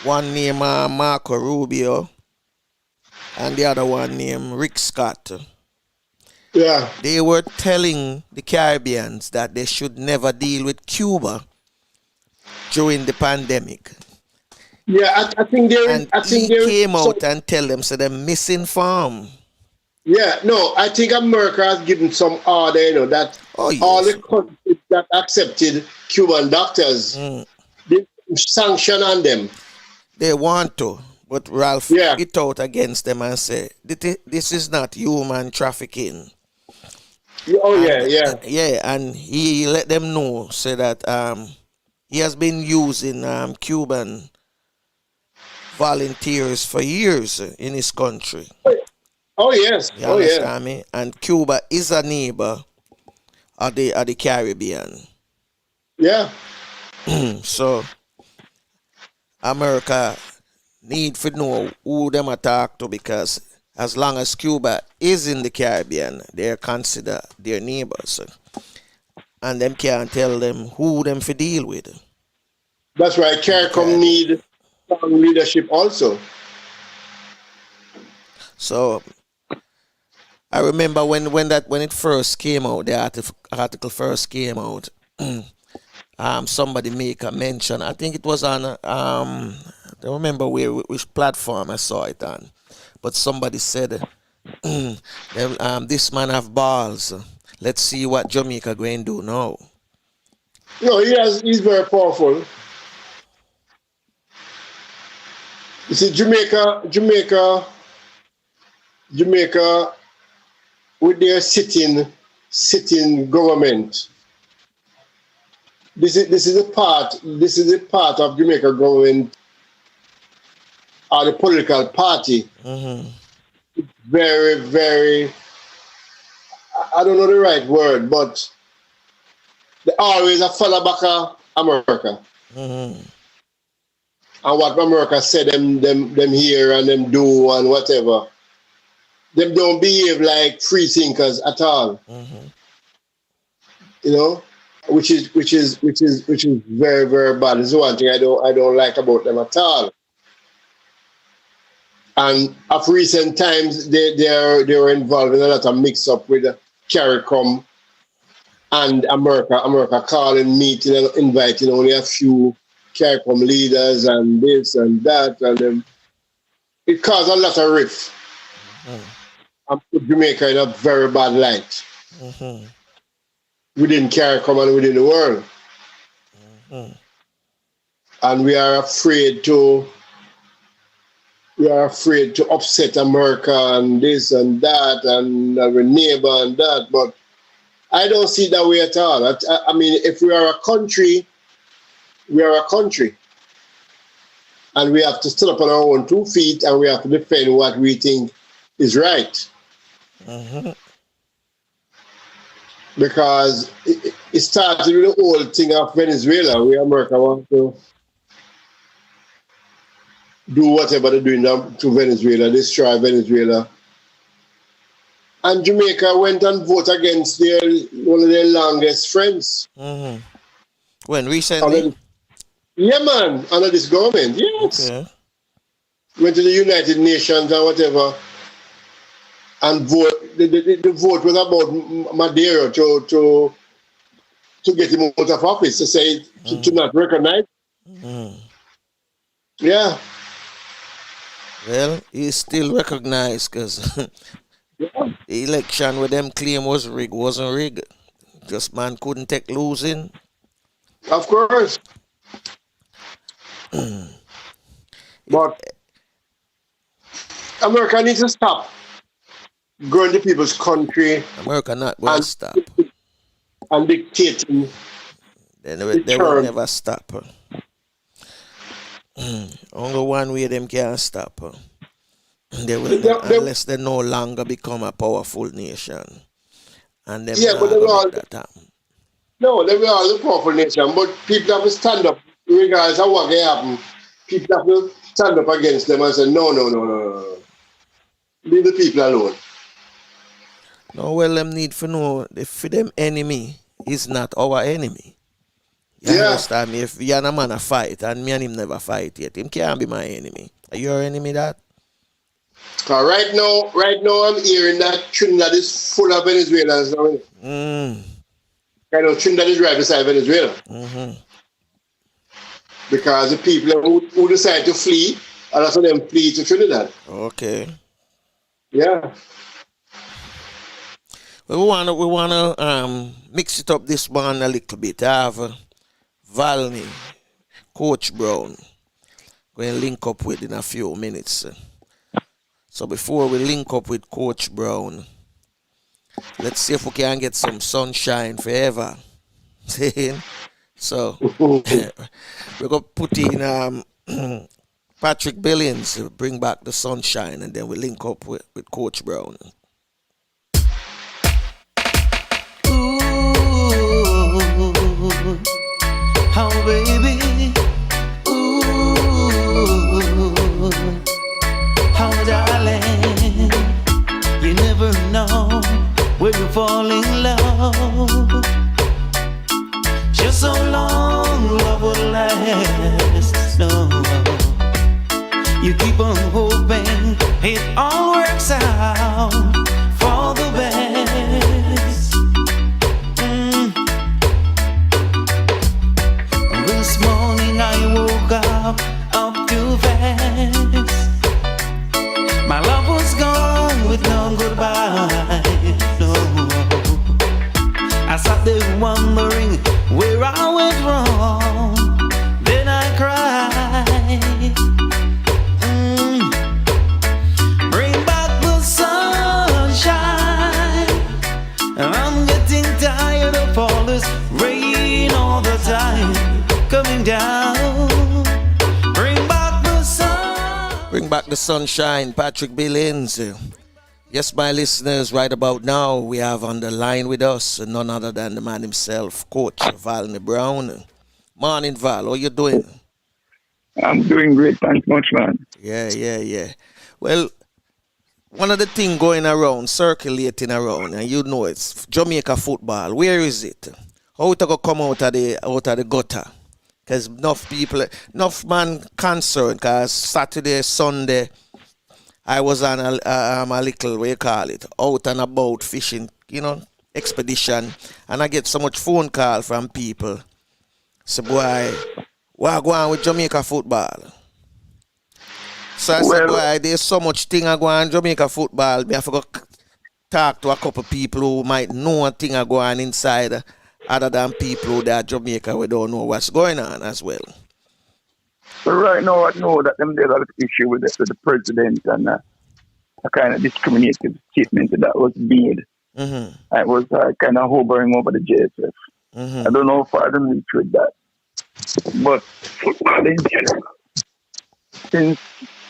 One named Marco Rubio and the other one named Rick Scott. Yeah. They were telling the Caribbeans that they should never deal with Cuba during the pandemic. Yeah, I think he came out and tell them, so they're misinformed. Yeah, no, I think America has given some order, you know, that all the countries that accepted Cuban doctors, they sanction on them. They want to, but Ralph hit out against them and say, this is not human trafficking. Yeah, and he let them know, say that he has been using Cuban volunteers for years in his country. Oh yes. You understand me? And Cuba is a neighbor of the Caribbean. Yeah. So America need to know who them attack to, because as long as Cuba is in the Caribbean, they're considered their neighbors. And them can't tell them who them to deal with. That's right. CARICOM need strong leadership also. So I remember when it first came out, the article first came out, somebody make a mention. I think it was on I don't remember which platform I saw it on, but somebody said, this man have balls. Let's see what Jamaica going to do now. No, he's very powerful. You see, Jamaica with their sitting government. This is a part of Jamaica government or the political party. Very, very, I don't know the right word, but they always a follow back America. and what America said them hear and them do and whatever. Them don't behave like free thinkers at all. Mm-hmm. You know, which is very, very bad. This is one thing I don't like about them at all. And of recent times, they were involved in a lot of mix up with CARICOM and America. America calling, meeting, and inviting only a few CARICOM leaders and this and that, and it caused a lot of rift. And put Jamaica in a very bad light within CARICOM and within the world. And we are afraid to upset America and this and that and our neighbor and that, but I don't see it that way at all. I mean, if we are a country, we are a country. And we have to stand up on our own 2 feet and we have to defend what we think is right. Because it started with the whole thing of Venezuela, where America wants to do whatever they're doing to Venezuela, destroy Venezuela. And Jamaica went and voted against one of their longest friends. When recently? Yeah, man, under this government, yes. Okay. Went to the United Nations and whatever, and vote. The vote was about Madero to get him out of office, to say to not recognize. Yeah. Well, he's still recognized because the election with them claim was rigged wasn't rigged. Just man couldn't take losing. Of course. But America needs to stop going to people's country. America not going to stop. And dictating. They will never stop. Only one way them can stop. They will unless they no longer become a powerful nation. And them but they will that happen. No, they will all a powerful nation, but people have to stand up regardless of what they happen. People have to stand up against them and say, no. Leave the people alone. No, well, them need to know if them enemy is not our enemy. You understand me? If you're a man a fight and me and him never fight yet, him can't be my enemy. Are you your enemy, that? Right now I'm hearing that Trinidad is full of Venezuelans. Kind of Trinidad is right beside Venezuela. Because the people who decide to flee, a lot of them flee to Trinidad. Okay. Yeah. Well, we wanna mix it up this one a little bit. I have Valney, Coach Brown, going to link up with in a few minutes. So before we link up with Coach Brown, let's see if we can get some sunshine forever. So we're going to put in Patrick Billings to bring back the sunshine, and then we link up with Coach Brown. Oh baby, ooh, oh darling, you never know when you fall in love. Just so long love will last, no. You keep on hoping it all works out for the best. This morning I woke up too fast. My love was gone with no goodbye, no. I sat there wondering where I went wrong. Then I cried. Bring back the sunshine. I'm getting tired of all this rain all the time coming down. Bring back the sun. Bring back the sunshine, Patrick Billings. Yes, my listeners, right about now, we have on the line with us none other than the man himself, Coach Valney Brown. Morning, Val. How you doing? I'm doing great. Thanks much, man. Yeah. Well, one of the thing going around, circulating around, and you know it's Jamaica football. Where is it? How it go come out of the gutter? Because enough people, enough man concerned. Cause Saturday, Sunday, I was on a little, what you call it, out and about fishing, expedition, and I get so much phone call from people. So boy, what go on with Jamaica football? So I said, Well, boy, there's so much thing I go on Jamaica football. Me have to go talk to a couple people who might know a thing I go on inside, other than people who are Jamaica we don't know what's going on as well. so right now I know that there's a lot of issue with the president and a kind of discriminative statement that was made. Mm-hmm. It was kind of hovering over the JSF. Mm-hmm. I don't know if I didn't reach with that. But football in general, since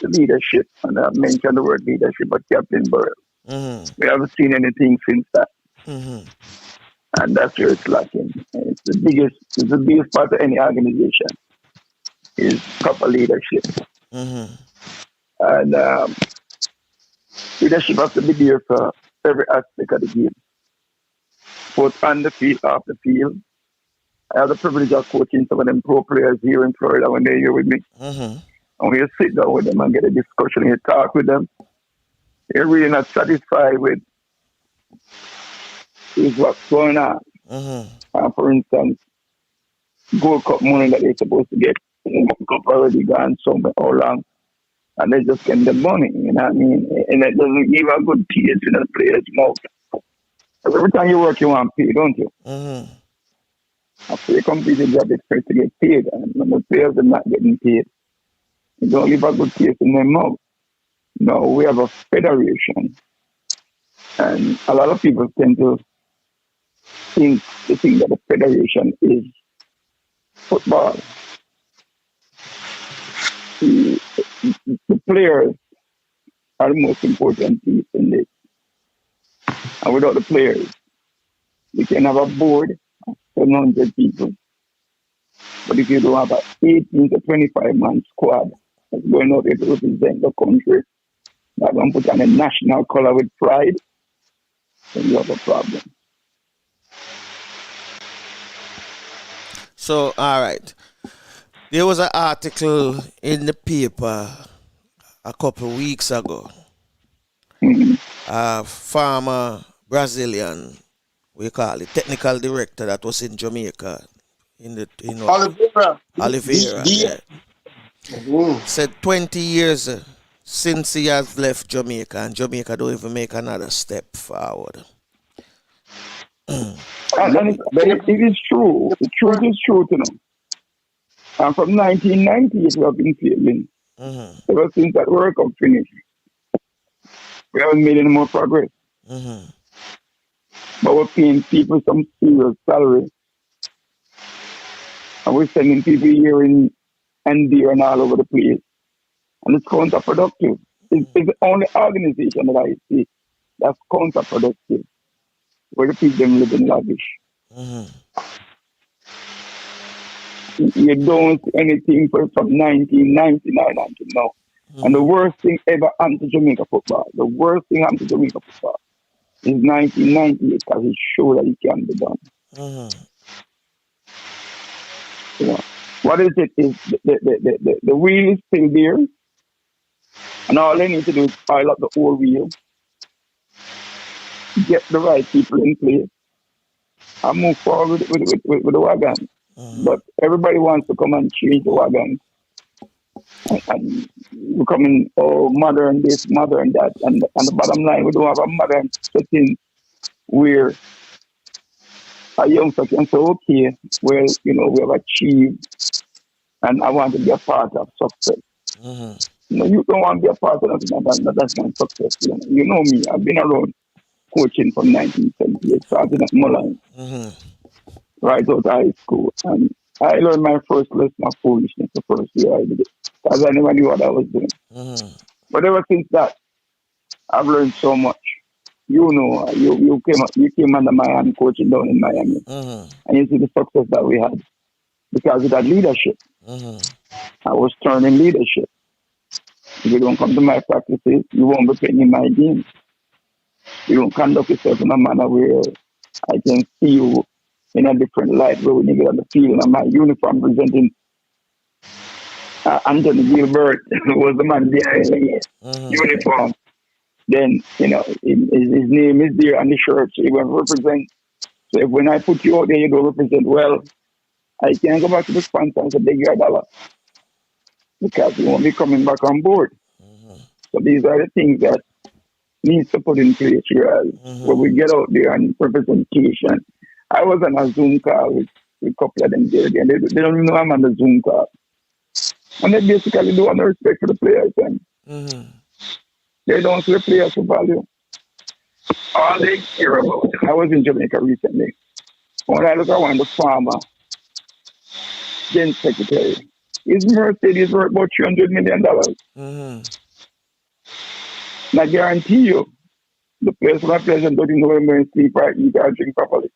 the leadership, and I mentioned the word leadership, but Captain Burrell, Mm-hmm. we haven't seen anything since that. Mm-hmm. And that's where it's lacking. It's the biggest part of any organization is proper leadership. Mm-hmm. And leadership has to be there for every aspect of the game, both on the field, off the field. I have the privilege of coaching some of them pro players here in Florida when they're here with me. Mm-hmm. And when you sit down with them and get a discussion, you talk with them, they're really not satisfied with what's going on. Mm-hmm. For instance, Gold Cup money that they're supposed to get, Gold Cup already gone somewhere how long, and they just get the money, you know what I mean? And it doesn't give a good taste in the player's mouth. Because every time you work, you want pay, don't you? Mm-hmm. After you complete the job, expect to get paid, and when the players are not getting paid, you don't leave a good taste in their mouth. No, we have a federation, and a lot of people tend to think that the federation is football. The players are the most important piece in this. And without the players, you can have a board of 700 people. But if you don't have an 18 to 25 man squad that's going out there to represent the country, that don't put on a national color with pride, then you have a problem. So, all right. There was an article in the paper a couple of weeks ago. A former Brazilian, we call it, technical director that was in Jamaica, Oliveira. Oliveira, yeah. Said 20 years since he has left Jamaica, and Jamaica don't even make another step forward. And it is true. The truth is true to them. And from 1998, we have been failing. Ever since that World Cup finished, we haven't made any more progress. But we're paying people some serious salary. And we're sending people here and there and all over the place. And it's counterproductive. It's the only organization that I see that's counterproductive, where the people them live in lavish. You don't see anything from 1999 until now. And the worst thing ever happened to Jamaica football, is 1998 because it showed that it can be done. You know, what is it? Is the wheel is still there, and all they need to do is pile up the old wheel, get the right people in place, and move forward with the wagon. But everybody wants to come and change the wagon and becoming modern this, modern that, and the bottom line, we don't have a modern setting where a youngster can say, okay, well, we have achieved, and I want to be a part of success. You don't want to be a part of that's not success. You know me, I've been around coaching from 1978, starting at Mullen, right out of high school, and I learned my first lesson of foolishness the first year I did it, because I never knew what I was doing. But ever since that, I've learned so much. You came under my hand coaching down in Miami, and you see the success that we had because of that leadership. I was turning leadership. If you don't come to my practices, you won't be playing in my games. You don't conduct yourself in a manner where I can see you in a different light, where when you get on the field and my uniform presenting Anthony Gilbert was the man behind the uniform. Then, his name is there on the shirt, so he will represent. So if when I put you out there, you don't represent well, I can't go back to the sponsor and say, beg your dollar, because you won't be coming back on board. So these are the things that needs to put in place here when we get out there and representation. I was on a Zoom call with a couple of them there again. They don't even know I'm on the Zoom call. And they basically don't want to respect for the players. And they don't see the players for value. All they care about. I was in Jamaica recently. When I look at one of the farmer, then secretary, his Mercedes worth about $300 million. And I guarantee you, the place where president doesn't know when we sleep or eat or drink properly.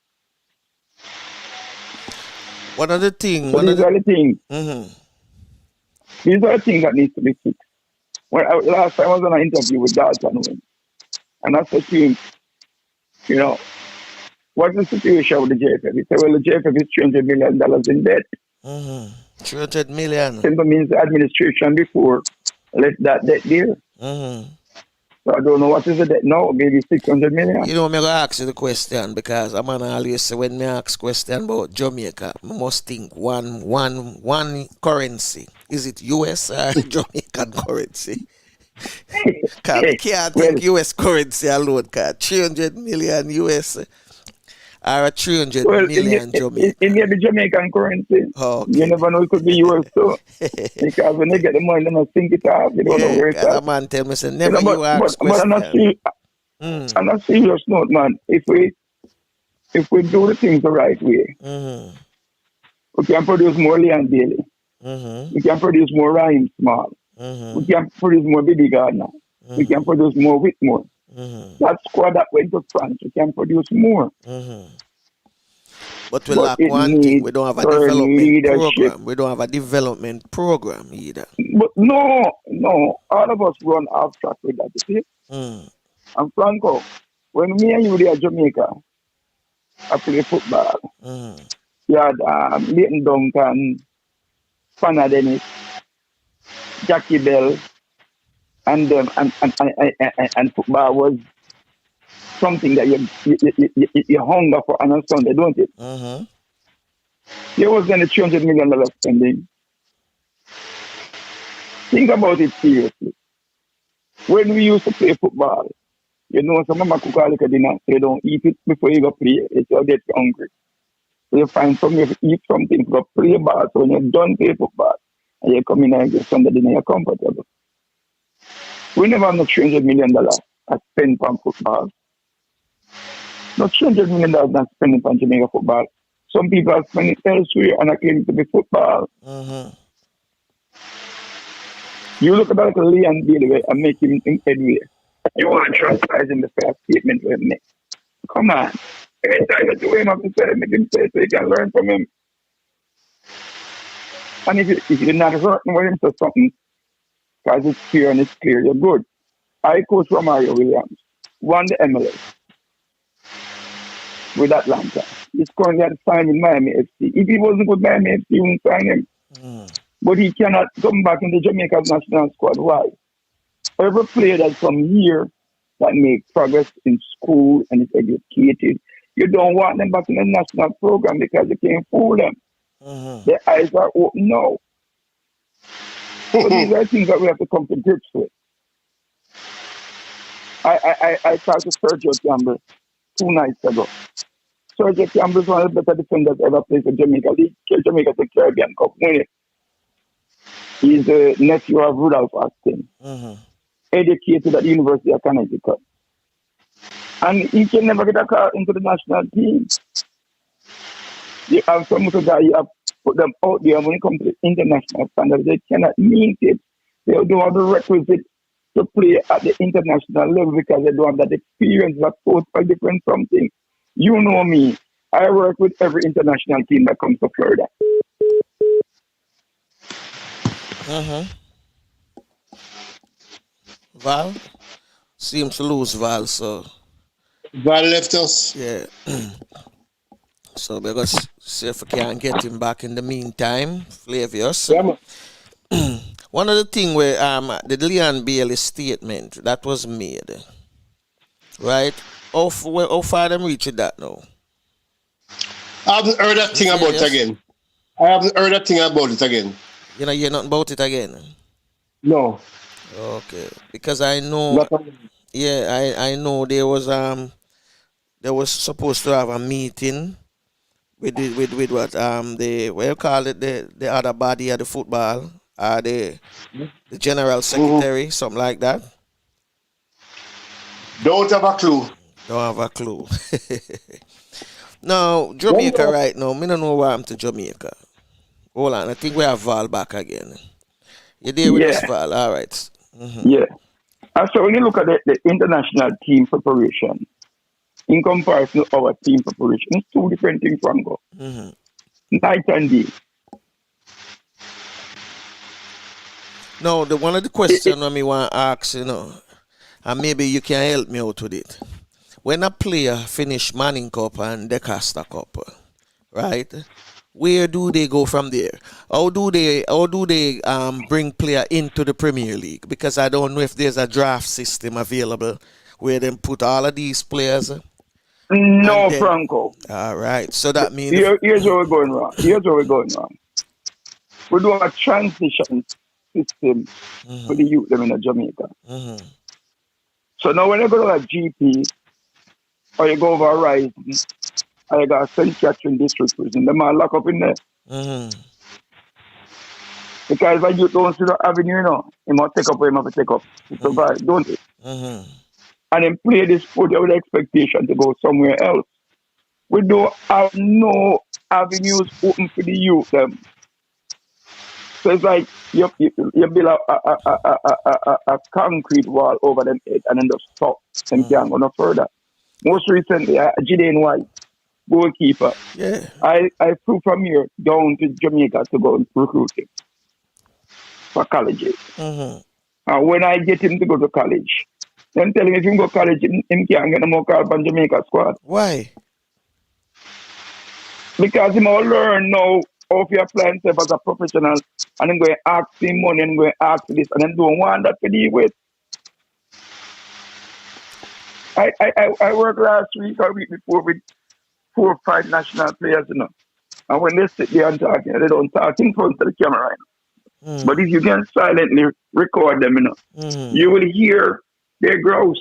One of the things. So these are the things. These are the things that need to be fixed. Last time I was on an interview with Dalton, and I said to him, what's the situation with the JFF? He said, well, the JFF is $300 million in debt. 300 million. Simple means the administration before let that debt there. So I don't know what is the debt now, maybe 600 million. I'm going to ask you the question because I'm going to always say when I ask question about Jamaica, I must think one currency. Is it US or Jamaican currency? Because I can't think US currency alone, because 300 million US or 300 million Jamaican. It may be Jamaican currency. Oh, okay. You never know, it could be US too. Because when they get the money, they must think it off. You don't know where it's at. A man tell me, say, never you ask question. But on a serious note, man, if we do the things the right way, we can produce more Leon Daily. We can produce more Ryan Small. We can produce more Billy Gardner. We can produce more Whitmore. That squad that went to France, we can produce more. But we lack one thing. We don't have a development program. We don't have a development program either. But no. All of us run off track with that, you see? And Franco, when me and you were at Jamaica, I play football. You had Leighton Duncan, Fanna Dennis, Jackie Bell, and football was something that you hunger for on a Sunday, don't it? There was then a $300 million spending. Think about it seriously. When we used to play football, some mama cook a little dinner, so you don't eat it before you go play. It's all get hungry. So you find something to eat something to go play ball. So when you're done play football, and you come in and get Sunday dinner, you're comfortable. We never have no $300 million I spend on football. No $300 million not spending on Jamaica football. Some people are spending elsewhere and are claiming to be football. You look at that Leon Bailey and make him in headway. You want to transcribe in the first statement we make. Come on. Every time you do him have to say, make him say so you can learn from him. And if you're not hurting with him to something, because it's clear and it's clear, you're good. I coach Romario Williams, won the MLS with Atlanta. He's currently at signed in Miami FC. If he wasn't with Miami FC, you wouldn't sign him. But he cannot come back in the Jamaica's national squad. Why? Every player that come here that makes progress in school and is educated, you don't want them back in the national program because you can't fool them. Their eyes are open now. So these are things that we have to come to grips with. I talked to Sergio Campbell 2 nights ago. Sergio Campbell is one of the better defenders ever played for Jamaica. He killed Jamaica the Caribbean Cup winner. He's the nephew of Rudolph Austin. Educated at the University of Connecticut. And he can never get a call into the national team. You have some of the guys, you have put them out there when it comes to the international standards. They cannot meet it. They don't have the requisite to play at the international level because they don't have that experience. That's totally different something. You know me. I work with every international team that comes to Florida. Val seems to lose Val, so Val left us. yeah. So we're gonna see if we can get him back in the meantime. Flavius. Yeah, man. One of the thing where the Leon Bailey statement that was made, right? How far them reach with that now? I haven't heard that thing about it again. I haven't heard that thing about it again. You know, hear nothing about it again. No. Okay, because I know. Yeah, I know they was supposed to have a meeting with what the what you call it, the other body of the football, the general secretary, something like that. Don't have a clue. Don't have a clue. Now Jamaica right now, me don't know what happened to Jamaica. Hold on, I think we have Val back again. You there with us, Val? All right. Yeah. So when you look at the international team preparation, in comparison to our team preparation, it's two different things, Franco. Night and day. No, one of the questions I want to ask, and maybe you can help me out with it. When a player finish Manning Cup and the Costa Cup, right? Where do they go from there? How do they bring player into the Premier League? Because I don't know if there's a draft system available where they put all of these players. No, Franco. All right. So that means here's where we're going wrong. We do a transition system for the youth them in Jamaica. So now when you go to a GP or you go over Horizon or you got St. Catherine District Prison, them are locked up in there. Because if you don't see the avenue, he must take up what he must take up to survive, don't it? And then play this sport with the expectation to go somewhere else. We don't have no avenues open for the youth them. So it's like you build a concrete wall over them head and then just stop and can't go no further. Most recently, Gideon White, goalkeeper. Yeah. I flew from here down to Jamaica to go and recruit him for colleges. And when I get him to go to college, then tell him if he go to college, him can't get no more call from Jamaica squad. Why? Because he will learn now how to apply himself as a professional and then go and ask him money and go and ask this and then don't want that to deal with. I worked last week or week before with 4 or 5 national players, And when they sit there and talk, they don't talk in front of the camera. But if you can silently record them, you will hear their growth.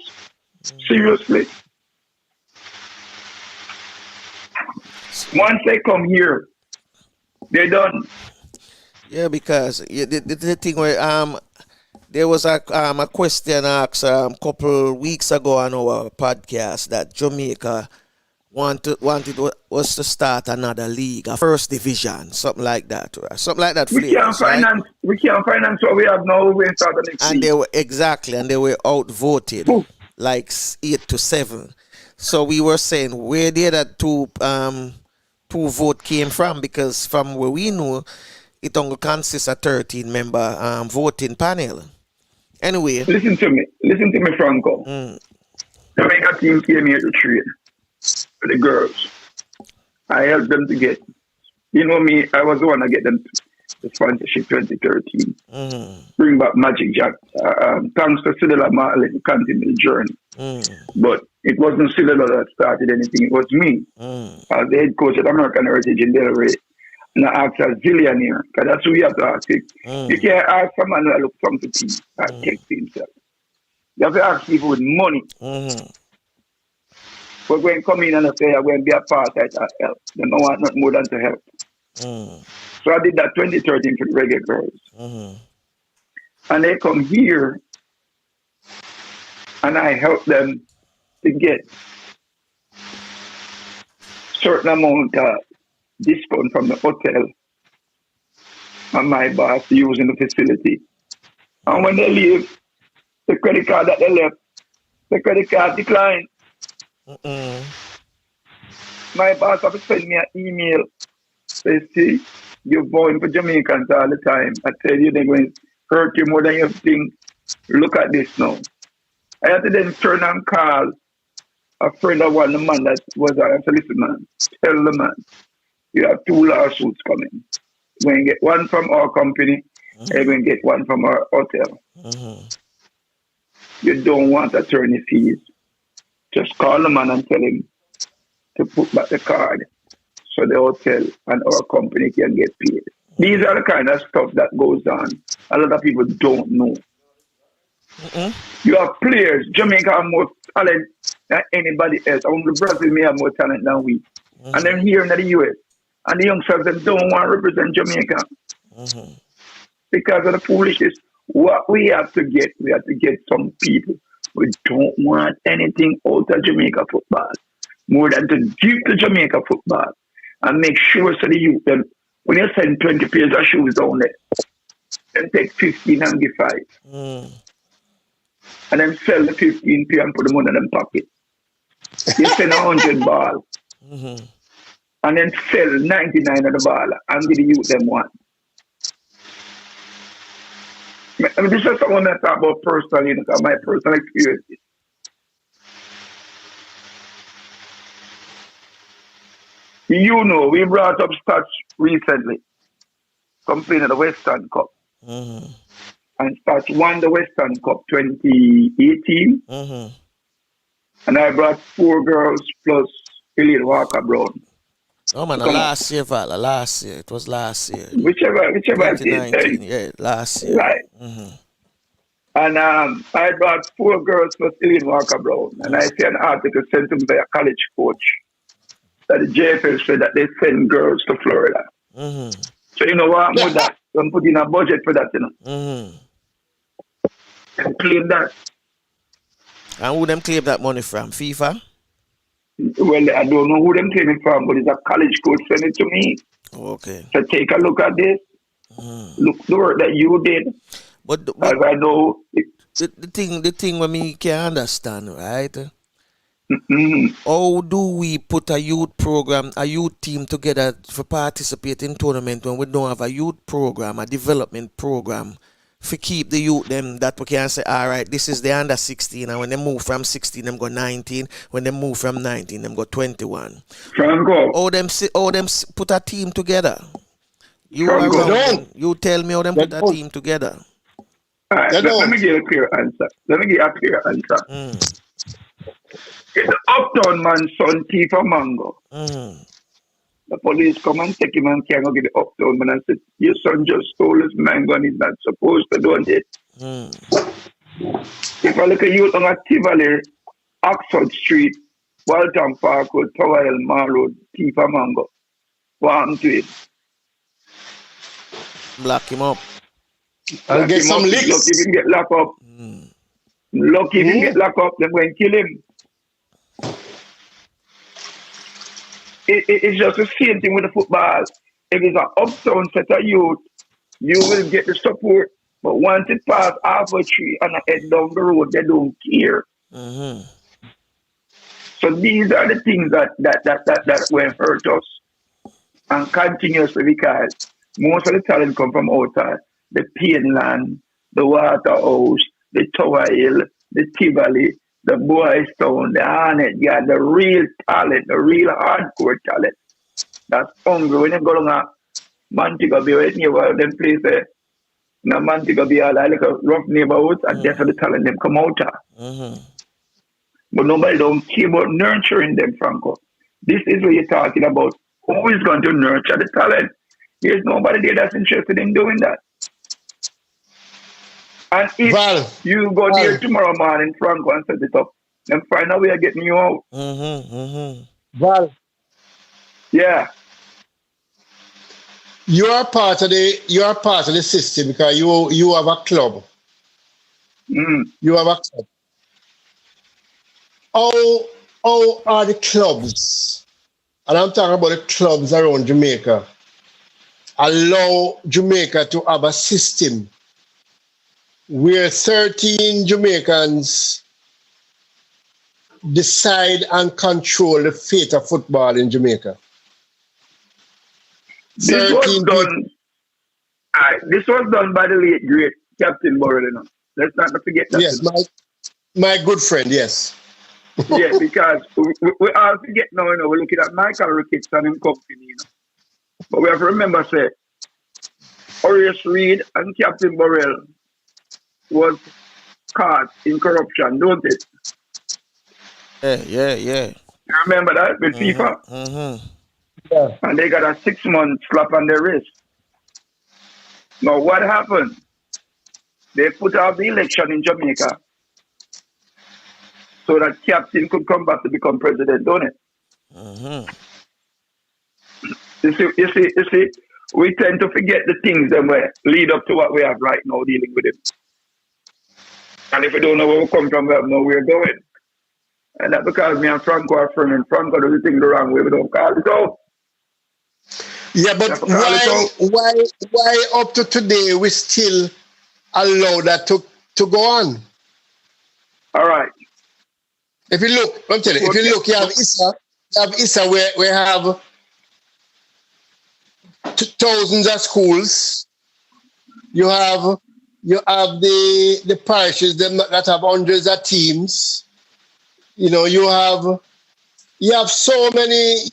Seriously. Once they come here, they're done. Yeah, because the thing where there was a question asked a couple weeks ago on our podcast that Jamaica wanted was to start another league, a first division, something like that, right? Something like that. We can't finance. Right? We can't finance what we have now. We start the next and league. they were outvoted like 8-7. So we were saying where did that two vote came from, because from where we know it only consists of 13-member voting panel. Anyway, listen to me, Franco. Jamaica team came here to train for the girls. I helped them to get, me, I was the one to get them the sponsorship 2013. Bring back Magic Jack. Thanks to Cedella Marley to continue the journey. But it wasn't Cedella that started anything, it was me. As the head coach at American Heritage in Delray. And I asked a zillionaire, because that's who you have to ask it. You can't ask someone that looks something to you and take to himself. You have to ask people with money. But when come in and I say, I'm going to be a part of that help, they don't want nothing more than to help. So I did that 2013 for the Reggae Girls. And they come here, and I help them to get certain amount of discount from the hotel and my boss using the facility. And when they leave, the credit card that they left, the credit card declined. My boss have to send me an email. Say, see, you're vowing for Jamaicans all the time. I tell you, they're going to hurt you more than you think. Look at this now. I had to then turn and call a friend of one, the man that was I said, listen, man, tell the man, you have 2 lawsuits coming. You're going to get one from our company, and you're going to get one from our hotel. You don't want attorney fees. Just call the man and tell him to put back the card so the hotel and our company can get paid. These are the kind of stuff that goes on. A lot of people don't know. You have players. Jamaica have more talent than anybody else. Only Brazil may have more talent than we. And then here in the US. And the youngsters them don't want to represent Jamaica. Because of the foolishness. What we have to get some people who don't want anything out of Jamaica football. More than to give to Jamaica football. And make sure so the youth, then, when you send 20 pairs of shoes down there, then take 15 and give 5. And then sell the 15 pair and put them in them pocket. You send 100 ball. And then sell 99 of the ball and give the youth them one. I mean, this is someone that talk about personally, my personal experience. You know, we brought up stats recently, complaining of the Western Cup. And Stats won the Western Cup 2018. And I brought 4 girls plus Elaine Walker Brown. Oh man, last year, Val, last year. It was last year. Whichever 2019, yeah, last year. Right. And I brought 4 girls plus Elaine Walker Brown. And I see an article sent to me by a college coach that the JFL said that they send girls to Florida. So you know what with that? I'm putting a budget for that, you know. And claim that. And who them claim that money from? FIFA? Well, I don't know who them claiming from, but it's a college coach sent it to me. Okay. So take a look at this. Look the work that you did. But as I know the thing when me can understand, right? How do we put a youth program, a youth team together for participate in tournament when we don't have a youth program, a development program, for keep the youth them that we can say, all right, this is the under 16, and when they move from 16, them go 19. When they move from 19, them go 21. Franco. How them put a team together? You Franco, around, you tell me how them put a team together. All right, let me give a clear answer. It's the uptown man's son thief a mango. The police come and take him and can't go get the uptown man and say, your son just stole his mango and he's not supposed to do it. If I look at youth on a Tivoli, Oxford Street, Walton Park Road, Tower Hill Mall Road, thief a mango, what happened to it? Block him up. I'll get some licks. Look, if he can get locked up. Look, if he can get locked up, then go and kill him. It's just the same thing with the football. If it's an uptown set of youth, you will get the support. But once it passes half a tree and head down the road, they don't care. So these are the things that will hurt us. And continuously, because most of the talent come from outside. The Pineland, the Waterhouse, the Tower Hill, the Tivoli, the Boys Town, the Hornet, yeah, the real talent, the real hardcore talent. That's hungry. When you go along Montego Bay, right near them places, Montego Bay, like a rough neighborhood, and that's where the talent them come out of. But nobody don't care about nurturing them, Franco. This is what you're talking about. Who is going to nurture the talent? There's nobody there that's interested in doing that. And if you go there tomorrow morning, Franco, and set it up, then find a way of getting you out. Val. Yeah. You are part of the system because you have a club. You have a club. How are the clubs, and I'm talking about the clubs around Jamaica, allow Jamaica to have a system where 13 Jamaicans decide and control the fate of football in Jamaica? This was 13 people. done. This was done by the late great Captain Burrell. You know. Let's not forget that. Yes, You know. my good friend, yes. Yeah, because we all forget now. You know, we're looking at Michael Ricketts and his company. You know, but we have to remember, say, Horace Reed and Captain Burrell was caught in corruption, don't it? Yeah. You remember that with FIFA? Mm-hmm. Yeah. And they got a 6-month slap on their wrist. Now, what happened? They put out the election in Jamaica so that Captain could come back to become president, don't it? Mm-hmm. You see, we tend to forget the things that lead up to what we have right now dealing with it. And if we don't know where we come from, we have no where we're going. And that's because me and Franco are friends, and Franco does the thing the wrong way, we don't call it out. Yeah, but why up to today we still allow that to go on? All right. If you look, I'm telling you, if you look, you have Issa where we have thousands of schools. You have the parishes that have hundreds of teams. You know, you have so many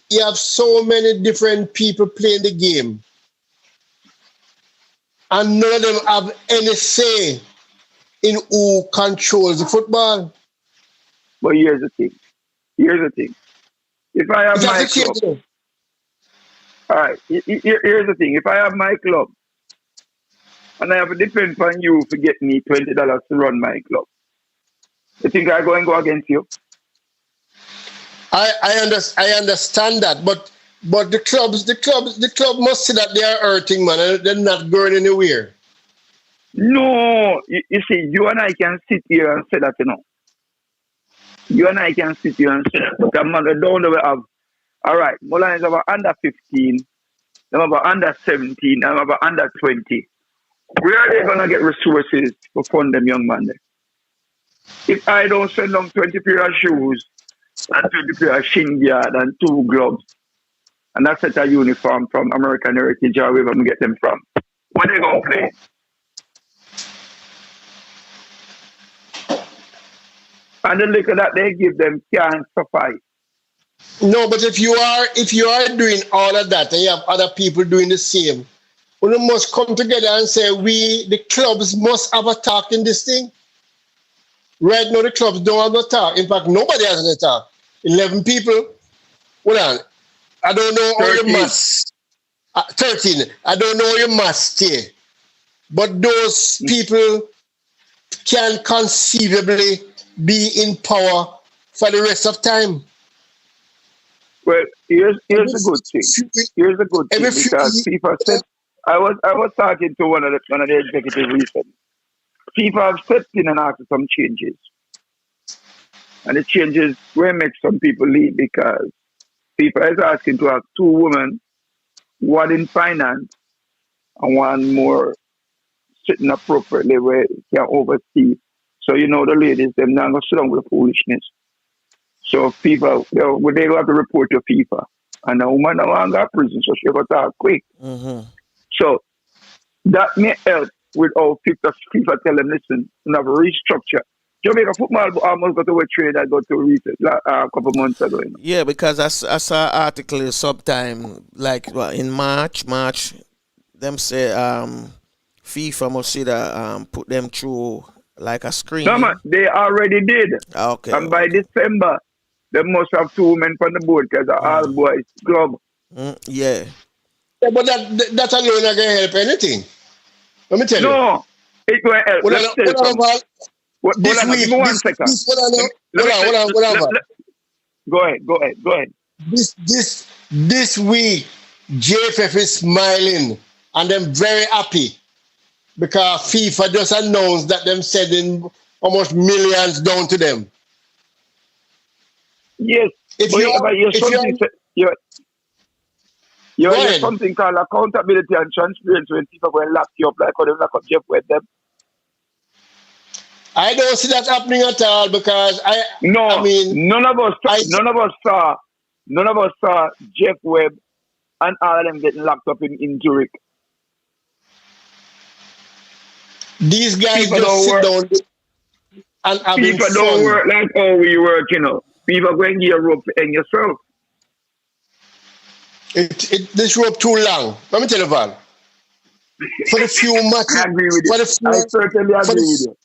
different people playing the game, and none of them have any say in who controls the football. But here's the thing. If I have my club, all right. Here's the thing. If I have my club, and I have to depend on you to get me $20 to run my club, you think I go against you? I understand that, but the club must see that they are hurting, man, and they're not going anywhere. No, you see, you and I can sit here and say that, you know. You and I can sit here and say that. But I'm not down there we have, all right, Mullins have under 15, them have under 17, them have under 20. Where are they going to get resources to fund them young man there? If I don't send them 20 pair of shoes and 20 pair of shin guard and 2 gloves and a set of uniform from American Heritage or wherever I get them from, where they going to play? And the liquor that they give them can't suffice. No, but if you are doing all of that and you have other people doing the same, we must come together and say the clubs must have a talk in this thing. Right now the clubs don't have no talk. In fact, nobody has any talk. 11 people. Hold on. I don't know how you must. 13. I don't know how you must stay. But those people can conceivably be in power for the rest of time. Well, here's a good thing. Here's a good thing because FIFA said I was talking to one of the executives recently. FIFA have stepped in and asked for some changes. And the changes will make some people leave because FIFA is asking to have 2 women, one in finance and one more sitting appropriately where they can oversee. So, you know, the ladies, they're not going to sit down with the foolishness. So FIFA, they go have to report to FIFA. And the woman no longer got prison, so she got to talk quick. Mm-hmm. So that may help with all FIFA tell them, listen, we have a restructure. Jamaica football almost got to a trade that got to reset a couple months ago. You know? Yeah, because I saw an article sometime, like in March, them say FIFA must see that put them through like a screen. No, man, they already did. Okay. And by December, they must have 2 women from the board because all boys club. Yeah. Yeah, but that alone not going to help anything. Let me tell you. No, it will help. This week, one second. Hold on. Go ahead. This week, JFF is smiling and I'm very happy because FIFA just announced that them sending almost millions down to them. Yes, you have something called accountability and transparency when people go and lock you up like how they lock up Jeff with them. I don't see that happening at all because none of us saw Jeff Webb and all of them getting locked up in Zurich. These guys People just don't sit work. down and having People don't fun. work like how we work, you know. People going to your rope and yourself. This rope too long. Let me tell you, Val. For the few matches, I agree with you. for the few, I certainly agree with you.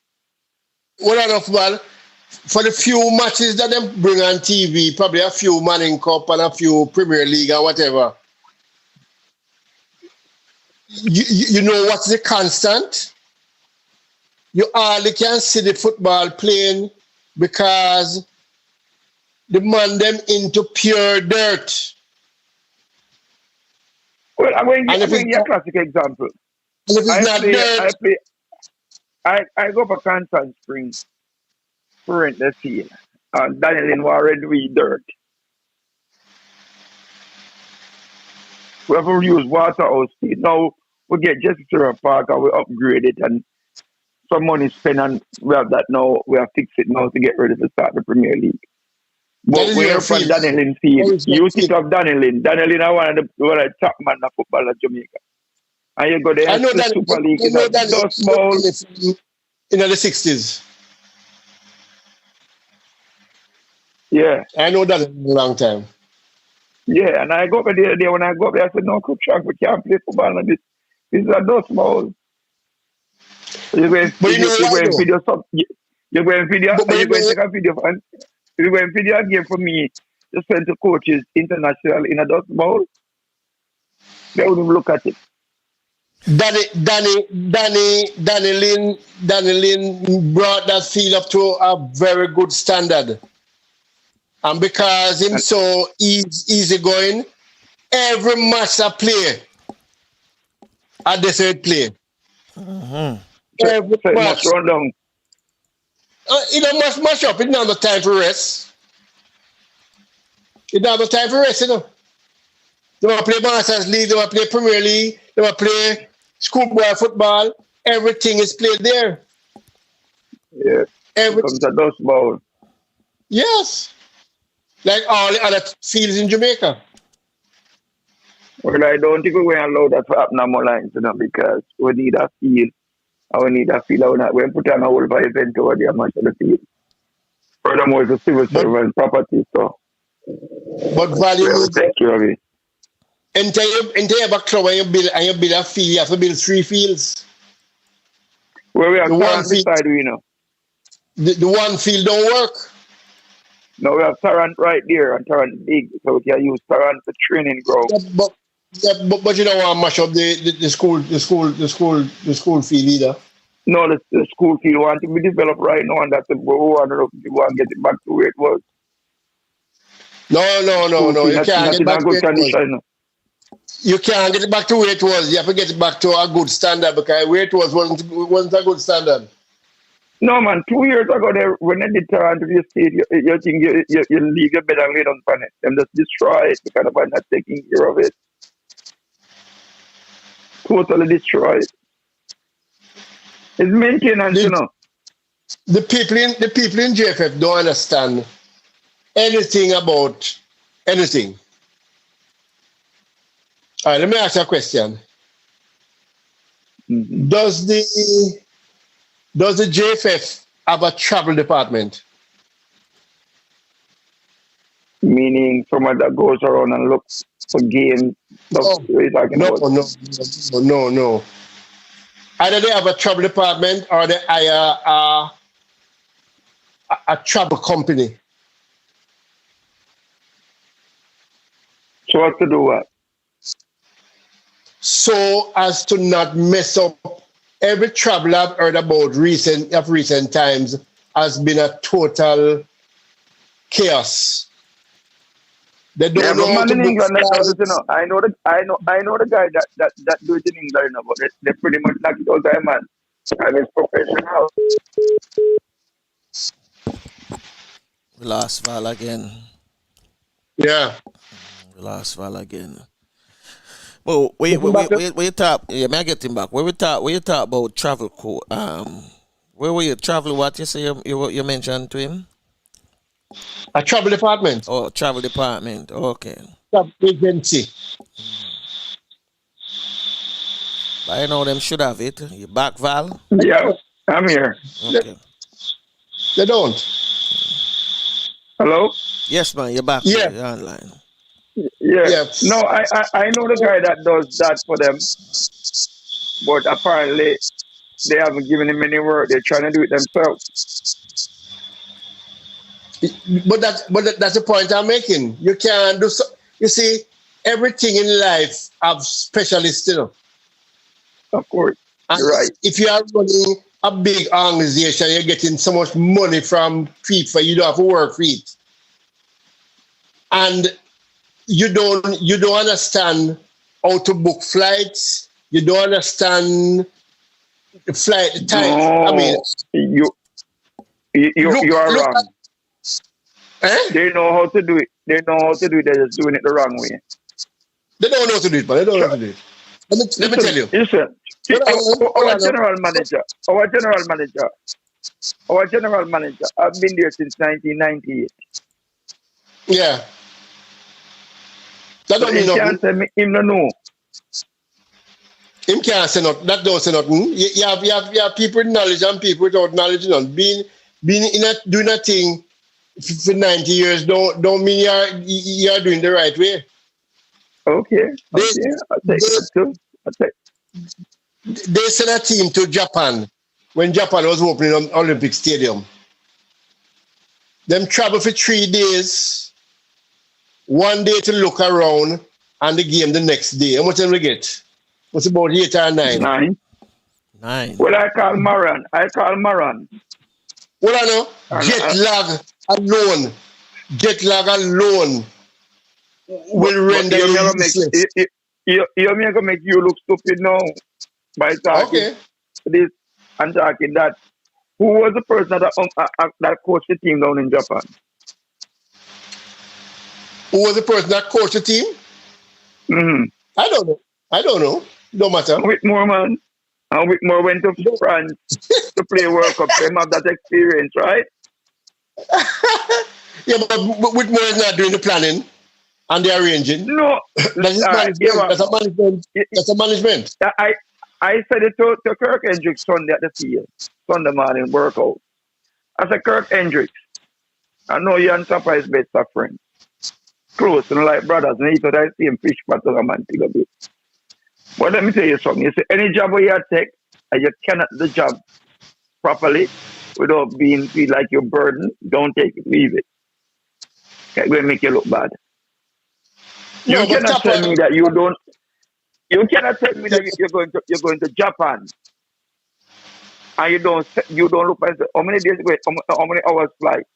what enough, Val? For the few matches that they bring on TV, probably a few Manning Cup and a few Premier League or whatever. You know what's the constant? You hardly can see the football playing because the man them into pure dirt. Well, I'm going to And if give you a classic example. it's not dirt, I go for Constant Spring to rent the field. And Daniel Lynn was already with dirt. We have to use Waterhouse Field. Now we get Jessica Park and we upgrade it and some money spent and we have that now. We have fixed it now to get ready to start the Premier League. that But is we're your up on field. Daniel Lynn That Field. is your You think field. of Daniel Lynn. Daniel Lynn is one of the top man of football in Jamaica. And you go there I and know the that. Super League I is know a that dust bowl. in the 60s. Yeah. I know that in a long time. Yeah, and I go up there the other day when I go up there, I said, no, Coach Shark, we can't play football on this. This is a dust bowl. So you're going But you know you're why going to though? video some you're going to video But and you you're going to know take a video and you're going to video a game for me to send to coaches international in a dust bowl. They wouldn't look at it. Danny Lynn brought that field up to a very good standard. And because him And so easy going, every match I play, I decide play. so Every it must match. run down. It don't match up. It don't have time for rest. It don't have time for rest, you know. They want to play Masters League, they want to play Premier League, they want to play schoolboy football. Everything is played there. Yeah. It Every becomes a dust bowl. yes. Like all the other fields in Jamaica. Well, I don't think we're going to allow that to happen on more lines, you know, because we need a field. And we need a field. We're put on a whole event over there, much of the field. Furthermore, it's a civil But servant property, so value we have to needs take care of it. enter you have a club and you build a field, you have to build 3 fields. Where we have The one Tarrant field beside we, you know. the one field don't work. Now we have Tarrant right there, and Tarrant big, so we can use Tarrant for training ground. But you don't want to mash up the school field either. No, the school field want to be developed right now, and that's the we want to get it back to where it was. No. School field You not can't get in back a to where good it was. condition. You can't get it back to where it was. You have to get it back to a good standard because where it was wasn't a good standard. No, man, 2 years ago, when they did Tarrant to the state, you think you leave your bed and lay down on it. Them just destroy it because of not taking care of it. Totally destroy it. It's maintenance, you know. The people in JFF don't understand anything about anything. All right, let me ask you a question. Mm-hmm. Does the JFF have a travel department? Meaning someone that goes around and looks for games. Stuff you're talking about. No. Either they have a travel department or they hire a travel company. So what to do what? So as to not mess up. Every travel I've heard about recent times has been a total chaos. They don't know how man to in book England that does it, you flights. know. I know the guy that do it in England, you know, but they pretty much knock it out there, man. And it's professional. We lost Val again. Yeah. We lost Val again. Well, we talk. Yeah, may I get him back? Where you talk about travel where were you traveling? What you say you mentioned to him? A travel department. Oh, travel department. Okay. Travel agency. I know them should have it. You back, Val? Yeah, I'm here. Okay. They don't. Hello? Yes, man, you're back. Yeah. You're online. Yeah. Yeah. No, I know the guy that does that for them, but apparently they haven't given him any work. They're trying to do it themselves. That's the point I'm making. You can't do so. You see, everything in life have specialists, you know. Of course. And You're right. if you are running a big organization, you're getting so much money from people, you don't have to work for it. And you don't understand how to book flights. You don't understand the flight time. No, I mean, you are look wrong. at, eh? They know how to do it. They know how to do it. They're just doing it the wrong way. They don't know how to do it, man. They don't know how to do it. Let me tell you. Listen. See, our general manager, I've been there since 1998. Yeah. That So don't mean he nothing. can't tell me him no know. Him can't say nothing. That don't say nothing. You have people with knowledge and people without knowledge. You know, doing a thing for 90 years don't mean you're doing the right way. Okay. I'll take that too. They sent a team to Japan when Japan was opening an Olympic Stadium. Them travel for 3 days, 1 day to look around, and the game the next day. How much did we get? What's about 8 or 9? 9. Well, I call Maran. Well, I know. Jet lag alone will render you useless. You're going to make you look stupid now by talking this and talking that. Who was the person that coached the team down in Japan? Who was the person that coached the team? Mm-hmm. I don't know. Don't matter. Whitmore, man. And Whitmore went to France to play World Cup. They have that experience, right? Yeah, but Whitmore is not doing the planning and the arranging. No. That's management. That's a management. I said it to Kirk Hendricks Sunday at the field. Sunday morning workout. I said, Kirk Hendricks, I know you and Papa is best of friends. Close, like brothers. And he thought I see him fish for a man to go bit. But let me tell you something. You see, any job where you take and you cannot do the job properly without feel like you're burdened, don't take it, leave it. It's going to make you look bad. You cannot tell me that you don't. You cannot tell me that you're going to Japan and you don't look at how many days wait, how many hours flight.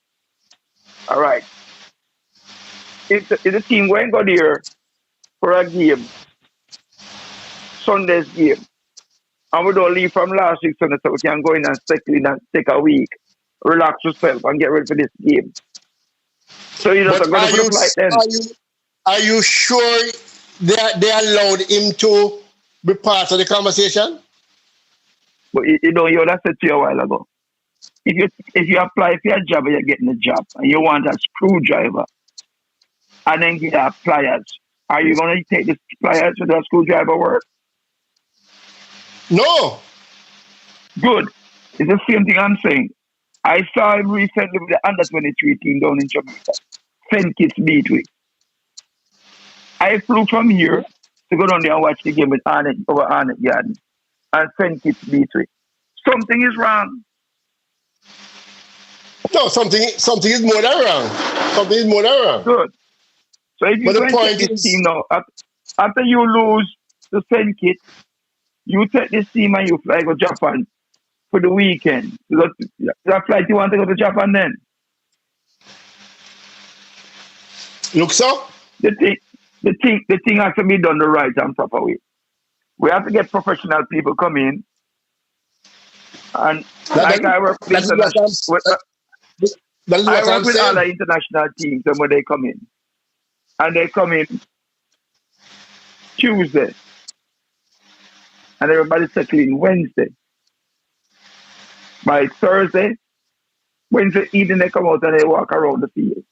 All right. If the team going to go there for a game, Sunday's game, and we don't leave from last week Sunday, so we can go in and settle in and take a week, relax yourself and get ready for this game. So you don't go for the flight then. Are you sure they allowed him to be part of the conversation? But you know, you that said to you a while ago. If you apply for a job and you're getting a job and you want a screwdriver and then get a pliers, are you going to take the pliers to the screwdriver work? No. Good. It's the same thing I'm saying. I saw him recently with the under 23 team down in Jamaica. St. Kitts Beatway. I flew from here to go down there and watch the game with Arnett Garden and St. Kitts Beatway. Something is wrong. No, something is more than wrong. Something is more than wrong. Good. So if you take this team now, after you lose to St. Kitts, you take this team and you fly to Japan for the weekend. That flight you want to go to Japan then? Look, so? The thing has to be done the right and proper way. We have to get professional people come in. And I work with other international teams when they come in. And they come in Tuesday. And everybody settling Wednesday. By Wednesday evening they come out and they walk around the field.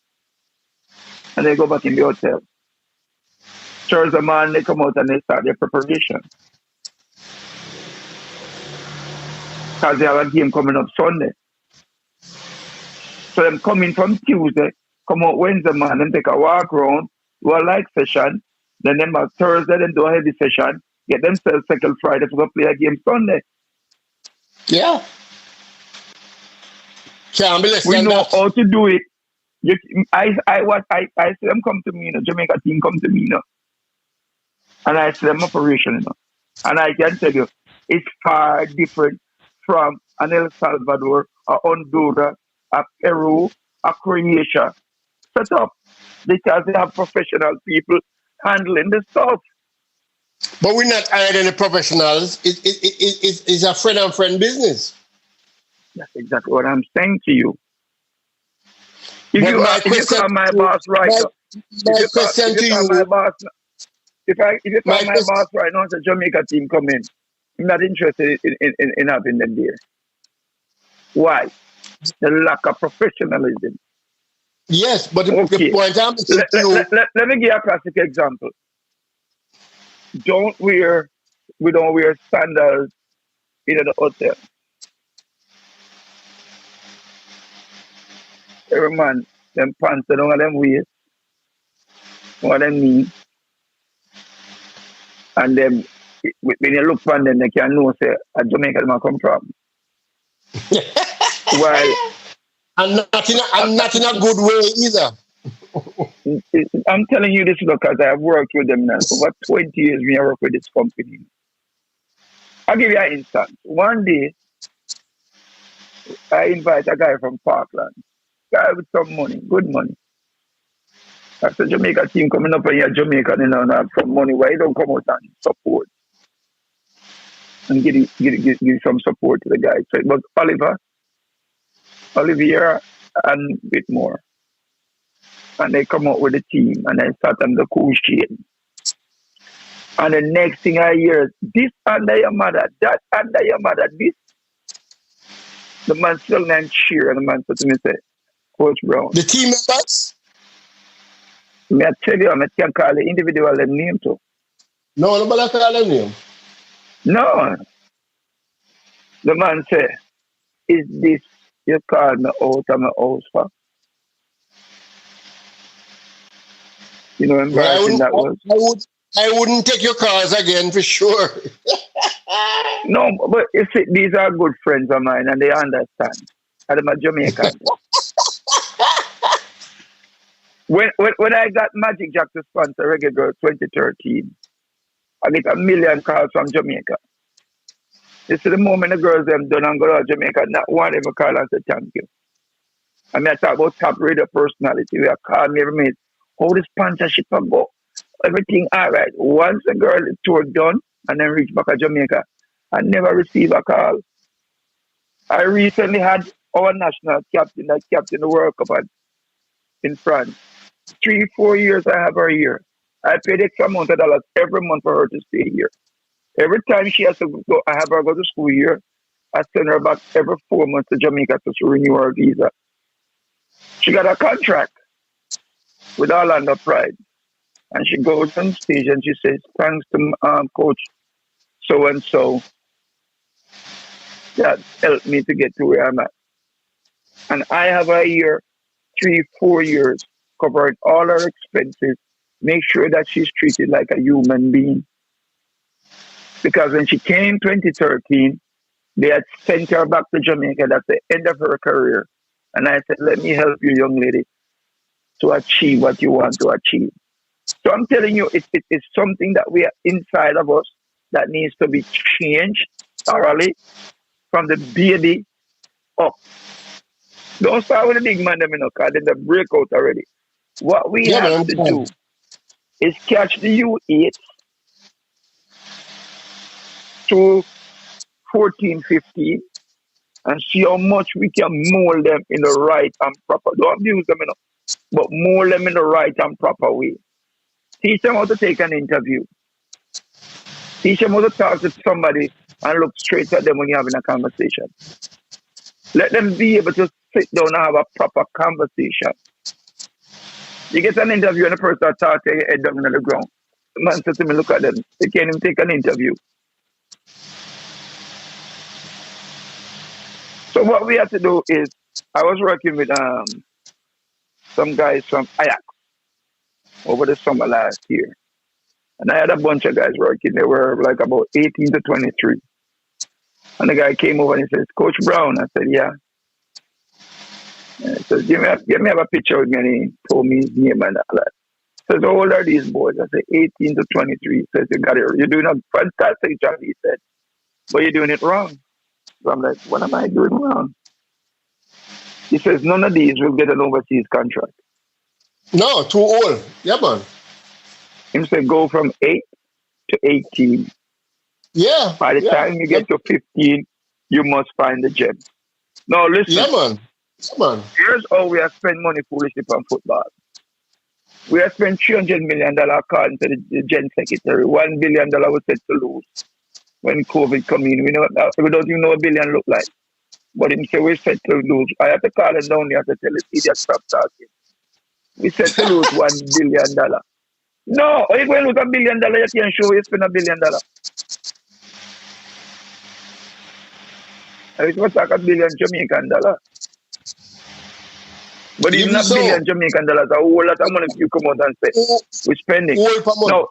And they go back in the hotel. Thursday morning they come out and they start their preparation. because they have a game coming up Sunday. So them coming from Tuesday, come out Wednesday, man, then take a walk around, do a light session, then them on Thursday, then do a heavy session, get themselves settled Friday to go play a game Sunday. Yeah. Can't be less We than know that. how to do it. I see them come to me, Jamaica team come to me, and I see them operation, and I can tell you, it's far different from an El Salvador, a Honduras, a Peru, a Croatia set up because they have professional people handling the stuff. But we're not hiring any professionals. It's a friend and friend business. That's exactly what I'm saying to you. If But you call my boss right now, if you call my boss right now, it's a Jamaica team come in. I'm not interested in having them there. Why? The lack of professionalism. Yes, but the Okay. point I'm making Let me give you a classic example. We don't wear sandals in the hotel. Every man, them pants, they don't have them waist, don't have them knee, and then when you look on them, they can know say a Jamaican man come from. While and not in a good way either. I'm telling you this because I have worked with them now for over 20 years. We have worked with this company. I'll give you an instance. One day, I invite a guy from Parkland, guy with some money, good money. I said, Jamaica team coming up and you're Jamaican, and have some money. Why you don't come out and support? And give some support to the guy. So it was Olivier, and a bit more. And they come out with the team and I start them the cool shit. And the next thing I hear is this under your mother, that under your mother, this. The man still named cheer and the man said to me, say, Coach Brown. The team members? May I tell you, I can't call the individual them name too. No, nobody call them name. No. The man said, is this you call me out of my house for? You know how embarrassing that was? I wouldn't take your calls again for sure. No, but you see, these are good friends of mine and they understand. I'm a Jamaican. when I got Magic Jack to sponsor Reggae Girl 2013, I get a million calls from Jamaica. You see, the moment the girls them done and go to Jamaica, not one of them call and say thank you. I mean, I talk about top radio personality. We are calling me every minute. How the sponsorship will go? Everything all right. Once the girl tour done and then reach back to Jamaica, I never receive a call. I recently had our national captain that captain the World Cup in France. 3-4 years I have her here. I paid X amount of dollars every month for her to stay here. Every time she has to go, I have her go to school here. I send her back every 4 months to Jamaica to renew her visa. She got a contract with Orlando Pride. And she goes on stage and she says, thanks to Coach so-and-so that helped me to get to where I'm at. And I have her here 3-4 years, covering all her expenses, make sure that she's treated like a human being. Because when she came in 2013, they had sent her back to Jamaica. That's the end of her career. And I said, let me help you, young lady, to achieve what you want to achieve. So I'm telling you, it's something that we are inside of us that needs to be changed thoroughly from the baby up. Don't start with the big man, because then they break out already. What we have to do is catch the U8 to 14, 15 and see how much we can mold them in the right and proper. Don't abuse them, but mold them in the right and proper way. Teach them how to take an interview. Teach them how to talk to somebody and look straight at them when you're having a conversation. Let them be able to sit down and have a proper conversation. You get an interview and the person talks to your head down on the ground. The man says to me, look at them. They can't even take an interview. So what we had to do is, I was working with some guys from Ajax over the summer last year. And I had a bunch of guys working. They were like about 18 to 23. And the guy came over and he says, Coach Brown. I said, yeah. And he says, give me a picture with me. And he told me his name and all that. He says, how old are these boys? I said, 18 to 23. He says, you're doing a fantastic job, he said. But you're doing it wrong. So I'm like, what am I doing wrong? He says, none of these will get an overseas contract. No, too old. Yeah, man. He said, go from 8 to 18. Yeah. By the time you get to 15, you must find the gem. Now, listen. Yeah, man. Yeah, man. Here's how we have spent money foolishly on football. We have spent $300 million according to the Gen Secretary. $1 billion was set to lose when COVID come in. We don't even know what $1 billion look like. But him say we set to lose. I have to call him down here to tell this idiot stop talking. We set to lose $1 billion. No, if we lose $1 billion, you can't show we spend $1 billion. I was going to talk $1 billion Jamaican dollar. But even $1 billion Jamaican dollars, a whole lot of money you come out and say, we're spending. Now,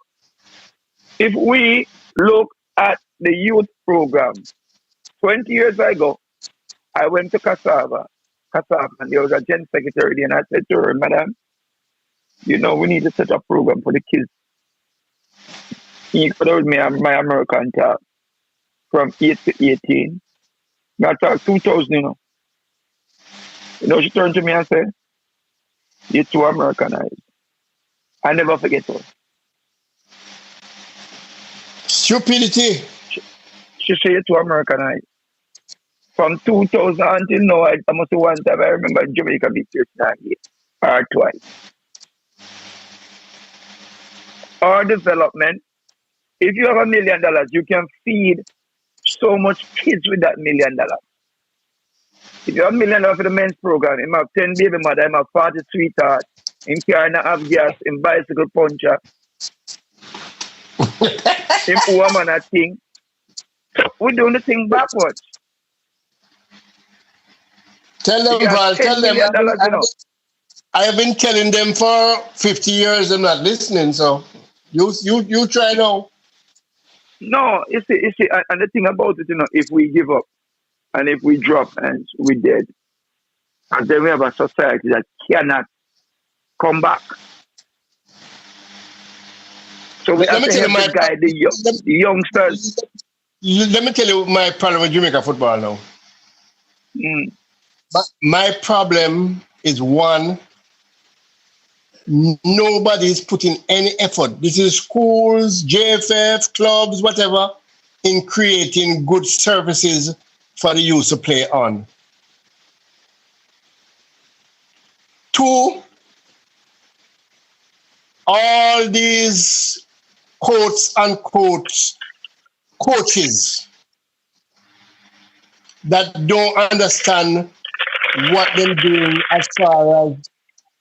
if we look at the youth program, 20 years ago, I went to Cassava, and there was a Gen Secretary, and I said to her, Madam, we need to set up a program for the kids. He could with me my American talk from 8 to 18. I talk 2000, she turned to me and said, you're too Americanized. I never forget her. Stupidity. She said you're too Americanized. From 2000 until now, I must have one time I remember Jamaica beat Turkey or twice. Our development, if you have $1 million, you can feed so much kids with that $1 million. If you have $1 million for the men's program, you have 10 baby mother, you have 40 sweetheart, in can't have gas, in bicycle puncher, in woman a thing. So we're doing the thing backwards. Tell them, Val, tell them. I have been telling them for 50 years they're not listening, so you try now. No, you see, and the thing about it, if we give up and if we drop and we dead, and then we have a society that cannot come back. So we have to help to guide the youngsters. Let me tell you my problem with Jamaica football now. My problem is one, nobody's putting any effort. This is schools, JFF, clubs, whatever, in creating good services for the youth to play on. 2, all these quotes unquote coaches that don't understand what they're doing as far as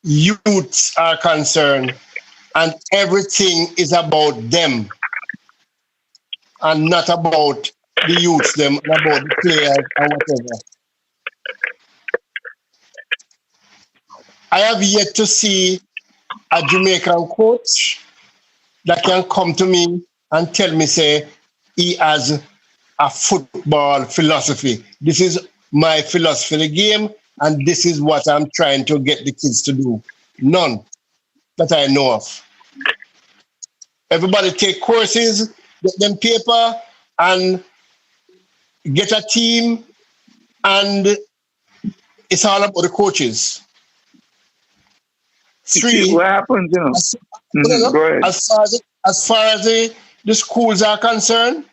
youths are concerned, and everything is about them and not about the youths, them, and about the players and whatever. I have yet to see a Jamaican coach that can come to me and tell me, say, he has a football philosophy. This is my philosophy of the game, and this is what I'm trying to get the kids to do. None that I know of. Everybody take courses, get them paper, and get a team, and it's all about the coaches. 3, what happens, Go ahead. As far as the schools are concerned,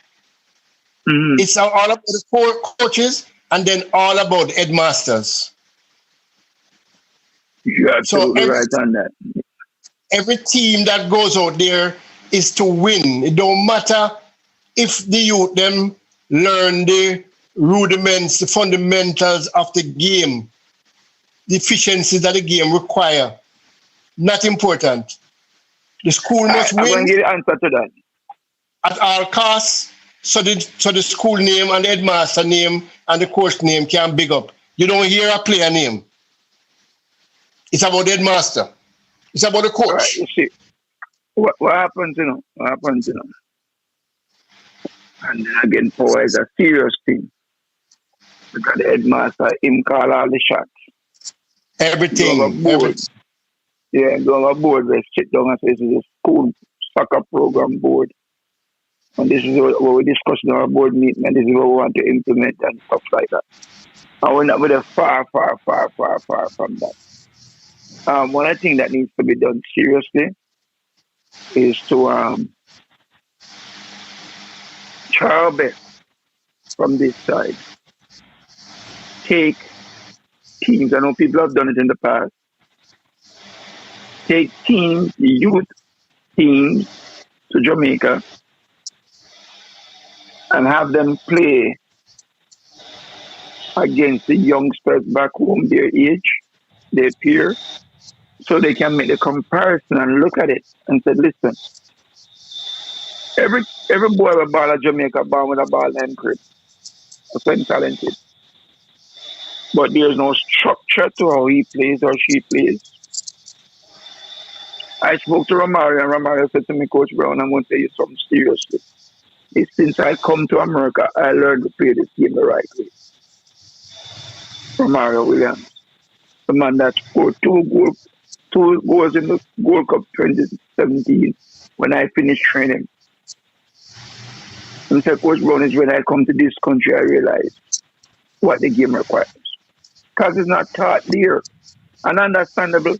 it's all about the coaches and then all about the headmasters. You're absolutely right on that. Every team that goes out there is to win. It don't matter if the youth them learn the rudiments, the fundamentals of the game, the efficiencies that the game require. Not important. The school must win. I'm going to give you an answer to that. At all costs, so the school name and the headmaster name and the coach name can big up. You don't hear a player name. It's about the headmaster. It's about the Right, coach. you see, what happens, What happens, And then again, power is a serious thing. Because the headmaster, him call all the shots. Do have a Everything. board. Yeah, do have a board where sit down and say this is a school soccer program board. And this is what we discuss in our board meeting, and this is what we want to implement and stuff like that. And we're not with a far from that. One of the things that needs to be done seriously is to try our best from this side. Take teams, I know people have done it in the past. Take teams, youth teams to Jamaica and have them play against the youngsters back home, their age, their peer, so they can make the comparison and look at it and say, listen, every boy with a ball at Jamaica born with a ball named Chris, a friend talented. But there's no structure to how he plays or she plays. I spoke to Romario, and Romario said to me, Coach Brown, I'm going to tell you something seriously. Since I come to America, I learned to play this game the right way. Romario Williams, the man that scored two goals in the Gold Cup 2017 when I finished training. And said, Coach Brown, is when I come to this country, I realized what the game requires. Because it's not taught there. And understandable.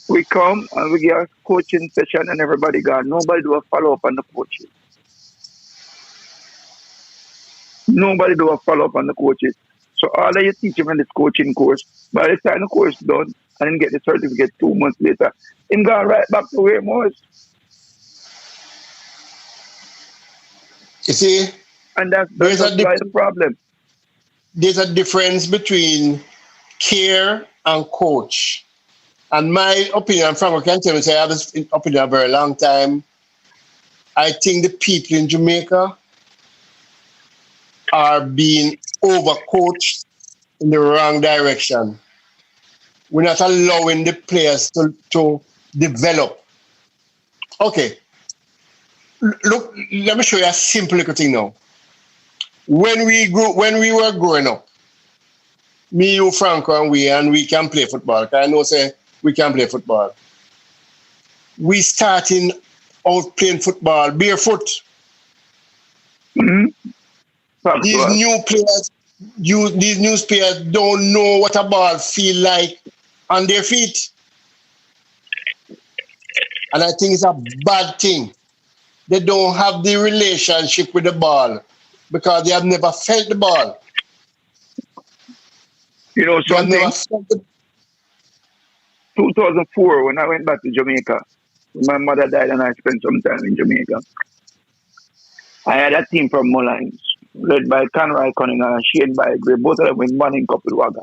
We come and we get a coaching session and everybody gone. Nobody do a follow-up on the coaches. Nobody do a follow-up on the coaches. So all that you teach him in this coaching course, by the time the course is done, and then get the certificate 2 months later, him gone right back to where he was. You see? And that's the problem. There's a difference between care and coach. And my opinion, Franco can tell me, I have this opinion a very long time. I think the people in Jamaica are being overcoached in the wrong direction. We're not allowing the players to develop. Okay. Look, let me show you a simple little thing now. When we were growing up, me, you, Franco, and we can play football. I know say we can play football. We starting out playing football barefoot. Mm-hmm. These new players don't know what a ball feel like on their feet. And I think it's a bad thing. They don't have the relationship with the ball because they have never felt the ball. You know something? 2004, when I went back to Jamaica, my mother died and I spent some time in Jamaica. I had a team from Mullines, led by Conroy Cunningham and Shane Bygrave, both of them with Manning Cup with Wagga.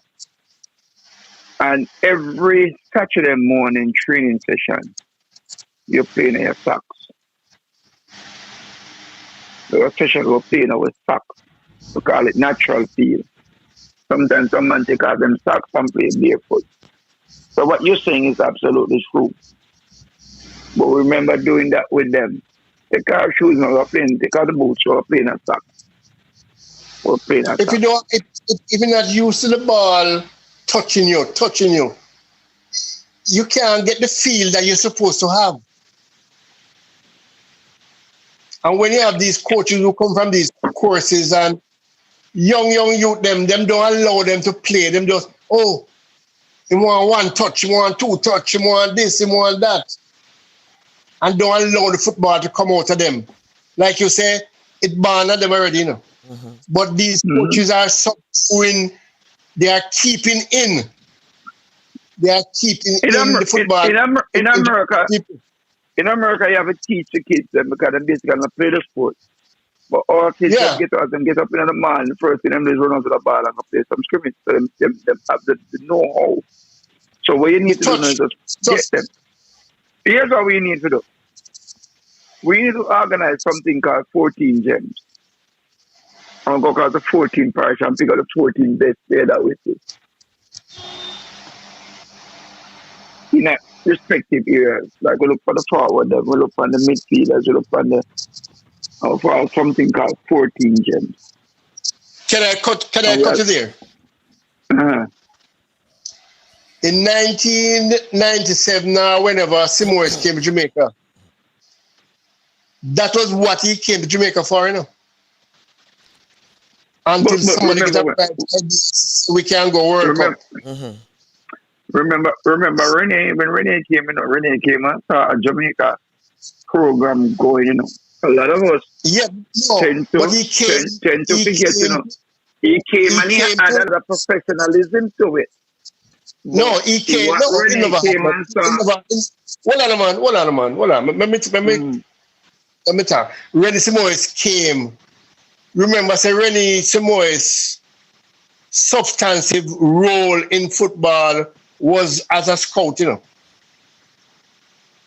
And every Saturday morning training session, you're playing in your socks. The session we're playing with socks. We call it natural feel. Sometimes some man take off them socks and play barefoot. So what you're saying is absolutely true. But remember doing that with them. Take our shoes and we're playing, take out the boots, we're playing a socks. We're playing a socks. If you're not used to the ball touching you, you can't get the feel that you're supposed to have. And when you have these coaches who come from these courses and young youth, them don't allow them to play. Them just, you want one touch, you want two touch, you want this, you want that. And don't allow the football to come out of them. Like you say, it banned them already, you know. Mm-hmm. But these coaches are suffering, they are keeping in. They are keeping in the football. In America, you have to teach the kids them because they're basically going to play the sport. But all kids get up in the morning, the first thing them is run out to the ball and play some scrimmage. So them have the know-how. So what you need to do is just get them. Here's what we need to do. We need to organize something called 14 Gems. I'm going to go across the 14 parish and pick up the 14 best player that we see. In a respective areas. Like we look for the forward, we look for the midfielders, we look for the for something called 14 gems. Can I cut you there? Uh-huh. In 1997, whenever Simoes came to Jamaica, that was what he came to Jamaica for, you know. Until somebody get up right, we can go World Cup. Remember Renee, when Renee came, you know, Renee came and saw a Jamaica program going, you know. A lot of us tend to forget, you know. He came and he added a professionalism to it. No, he came. No, he never. Hold on, man. Let me talk. Rennie Simoes came. Remember, say Rennie Simoes' substantive role in football was as a scout, you know.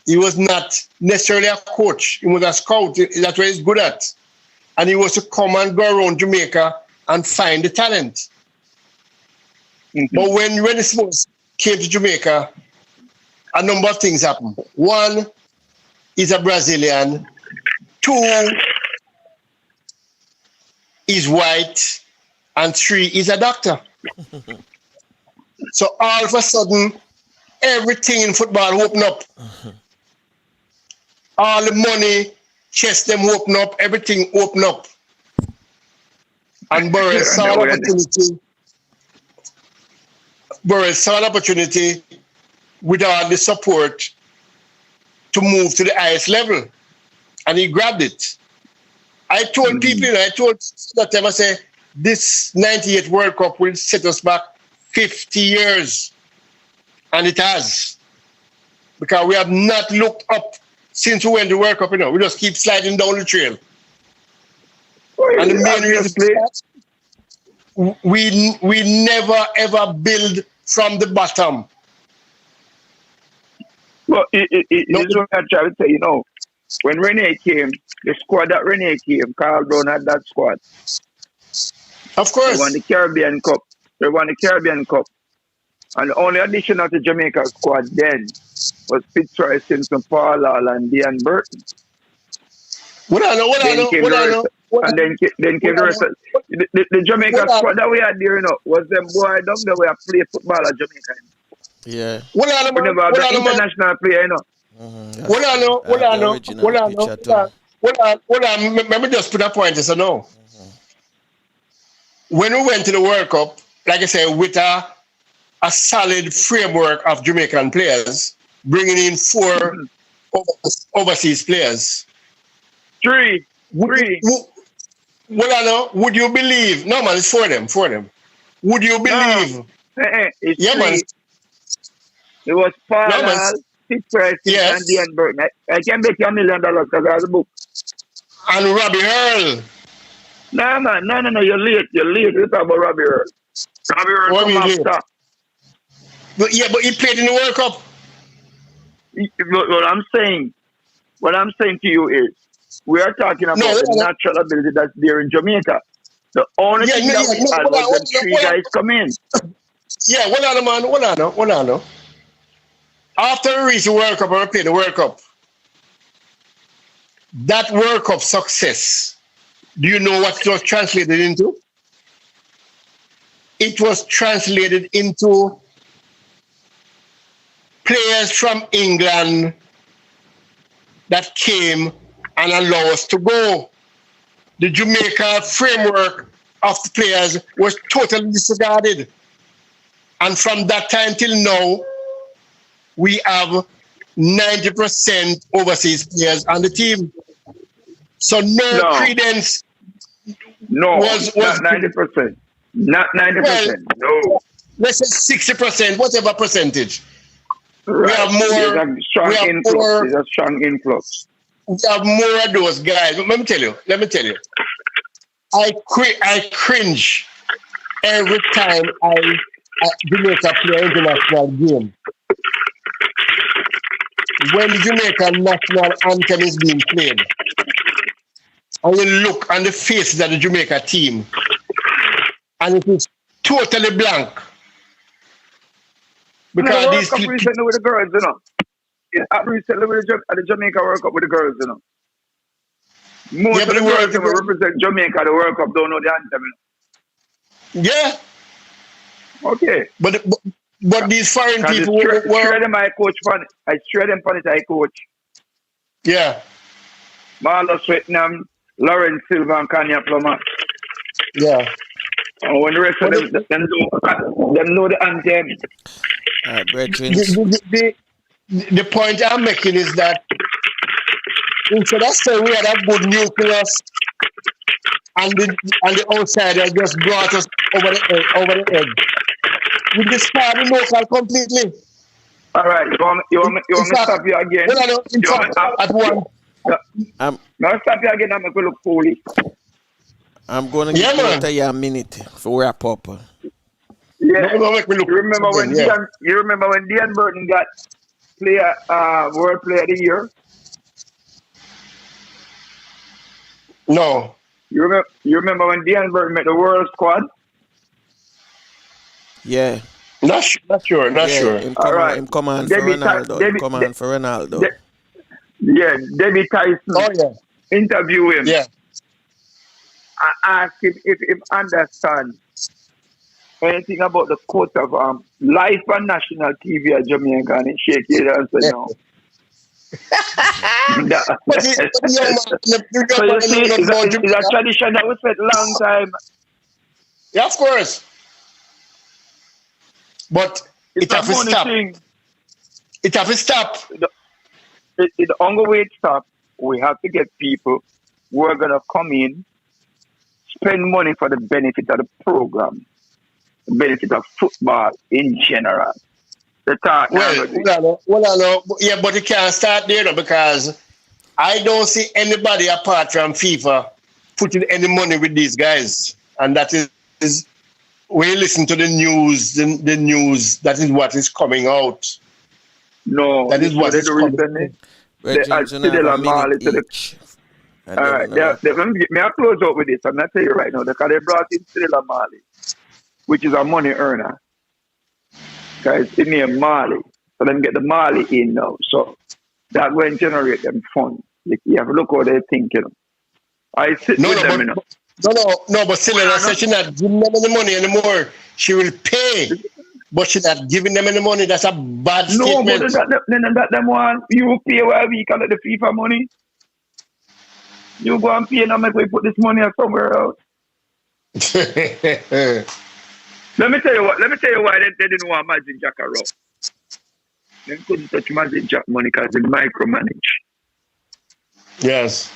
He was not necessarily a coach. He was a scout. That's what he's good at. And he was to come and go around Jamaica and find the talent. But when Rennie Simoes came to Jamaica, a number of things happened. One, he's a Brazilian. Two, he's white. And three, he's a doctor. So all of a sudden, everything in football opened up. All the money, chest them open up, everything open up. And Burrell saw an opportunity. Burrell saw an opportunity with all the support to move to the highest level. And he grabbed it. I told people, I told that time, I say, this 98 World Cup will set us back 50 years. And it has. Because we have not looked up since we went to World Cup, you know. We just keep sliding down the trail. And the main reason we never ever build from the bottom. Well, it's what I'm trying to say, you know. When Renee came, the squad that Renee came, Carl Brown had that squad. Of course. They won the Caribbean Cup. And the only addition of the Jamaica squad then was Fitzroy Simpson, Paul Hall, and Dean Burton. What I know. And then came the rest of the Jamaica squad that we had there, you know, was them boy down there we have play football at Jamaica. Yeah. We never have the international player, you know. Let me just put a point as I know. When we went to the World Cup, like I said, with a solid framework of Jamaican players, bringing in 4 overseas players. Three. Would you believe? No, man, it's 4 of them. Would you believe? It's yeah, 3. man. It was Paul, Fitzroy, and Dean Burton. I can bet you $1 million because I have the book. And Robbie Earl. No, man. No. You're late. You talk about Robbie Earl. Robbie Earl come after. But he played in the World Cup. What I'm saying to you is, we are talking about the natural ability that's there in Jamaica. The only thing that we had was the 3 guys come in. Yeah, hold on. After we reached the World Cup, we played the World Cup. That World Cup success, do you know what it was translated into? It was translated into players from England that came and allowed us to go. The Jamaica framework of the players was totally disregarded. And from that time till now, we have 90% overseas players on the team. So no credence. No, was not 90%. Not 90%. Well, no. Let's say 60%, whatever percentage. Right. We have more. There's a strong influx. We have more of those guys. Let me tell you. I cringe every time I Jamaica play an international game. When the Jamaican national anthem is being played, and you look on the faces of the Jamaica team, and it is totally blank. Because World Cup recently with the girls, you know. Yeah, recently with the Jamaica World Cup with the girls, you know. Most of the girls who represent Jamaica, the World Cup, don't know the anthem. Yeah. Okay. But these foreign people were... Straight them I coach for it. I straight them for it I coach. Yeah. Marlo Swetnam, Lawrence Silva and Kanye Plummer. Yeah. And when the rest of them know the anthem. The point I'm making is that instead of saying we had a good nucleus and the outsider just brought us over the edge, we destroy the local completely. All right, you want me to stop you again? Now stop you again. I'm going to look foolish. I'm going to give you a minute for wrap up. Yeah, you remember when Dean Burton got World Player of the Year? No. You remember when Dean Burton made the World Squad? Yeah. Not sure. All right. Him come on for Ronaldo. Yeah, Debbie Tyson. Oh, yeah. Interview him. Yeah. I asked him if he understands anything about the quote of live on national TV at Jamaica, and he shake his head and say no. So you see, it's a tradition that was set long time. Yeah, of course. But it has to stop. It has to stop. The only way it stops, we have to get people who are going to come in, spend money for the benefit of the program, the benefit of football in general. Yeah, but you can't start there because I don't see anybody apart from FIFA putting any money with these guys. And that is when you listen to the news, the news, that is what is coming out. No, that is what is coming out. They add Cedella Marley to the... All right, may I close out with this? I'm not telling you right now, because they brought in Cedella Marley, which is a money earner. Guys, it's named Marley. So them get the Marley in now. So that will generate them funds. You have to look how they think, you know. I sit with them, you know. But Cedella said she's not giving them any money anymore. She will pay, but she's not giving them any money. That's a bad statement. No, but them one, you pay where we call it the FIFA money. You go and pay and make we put this money somewhere else. Let me tell you why they didn't want Magic Jack around. They couldn't touch Magic Jack money because they micromanage. Yes.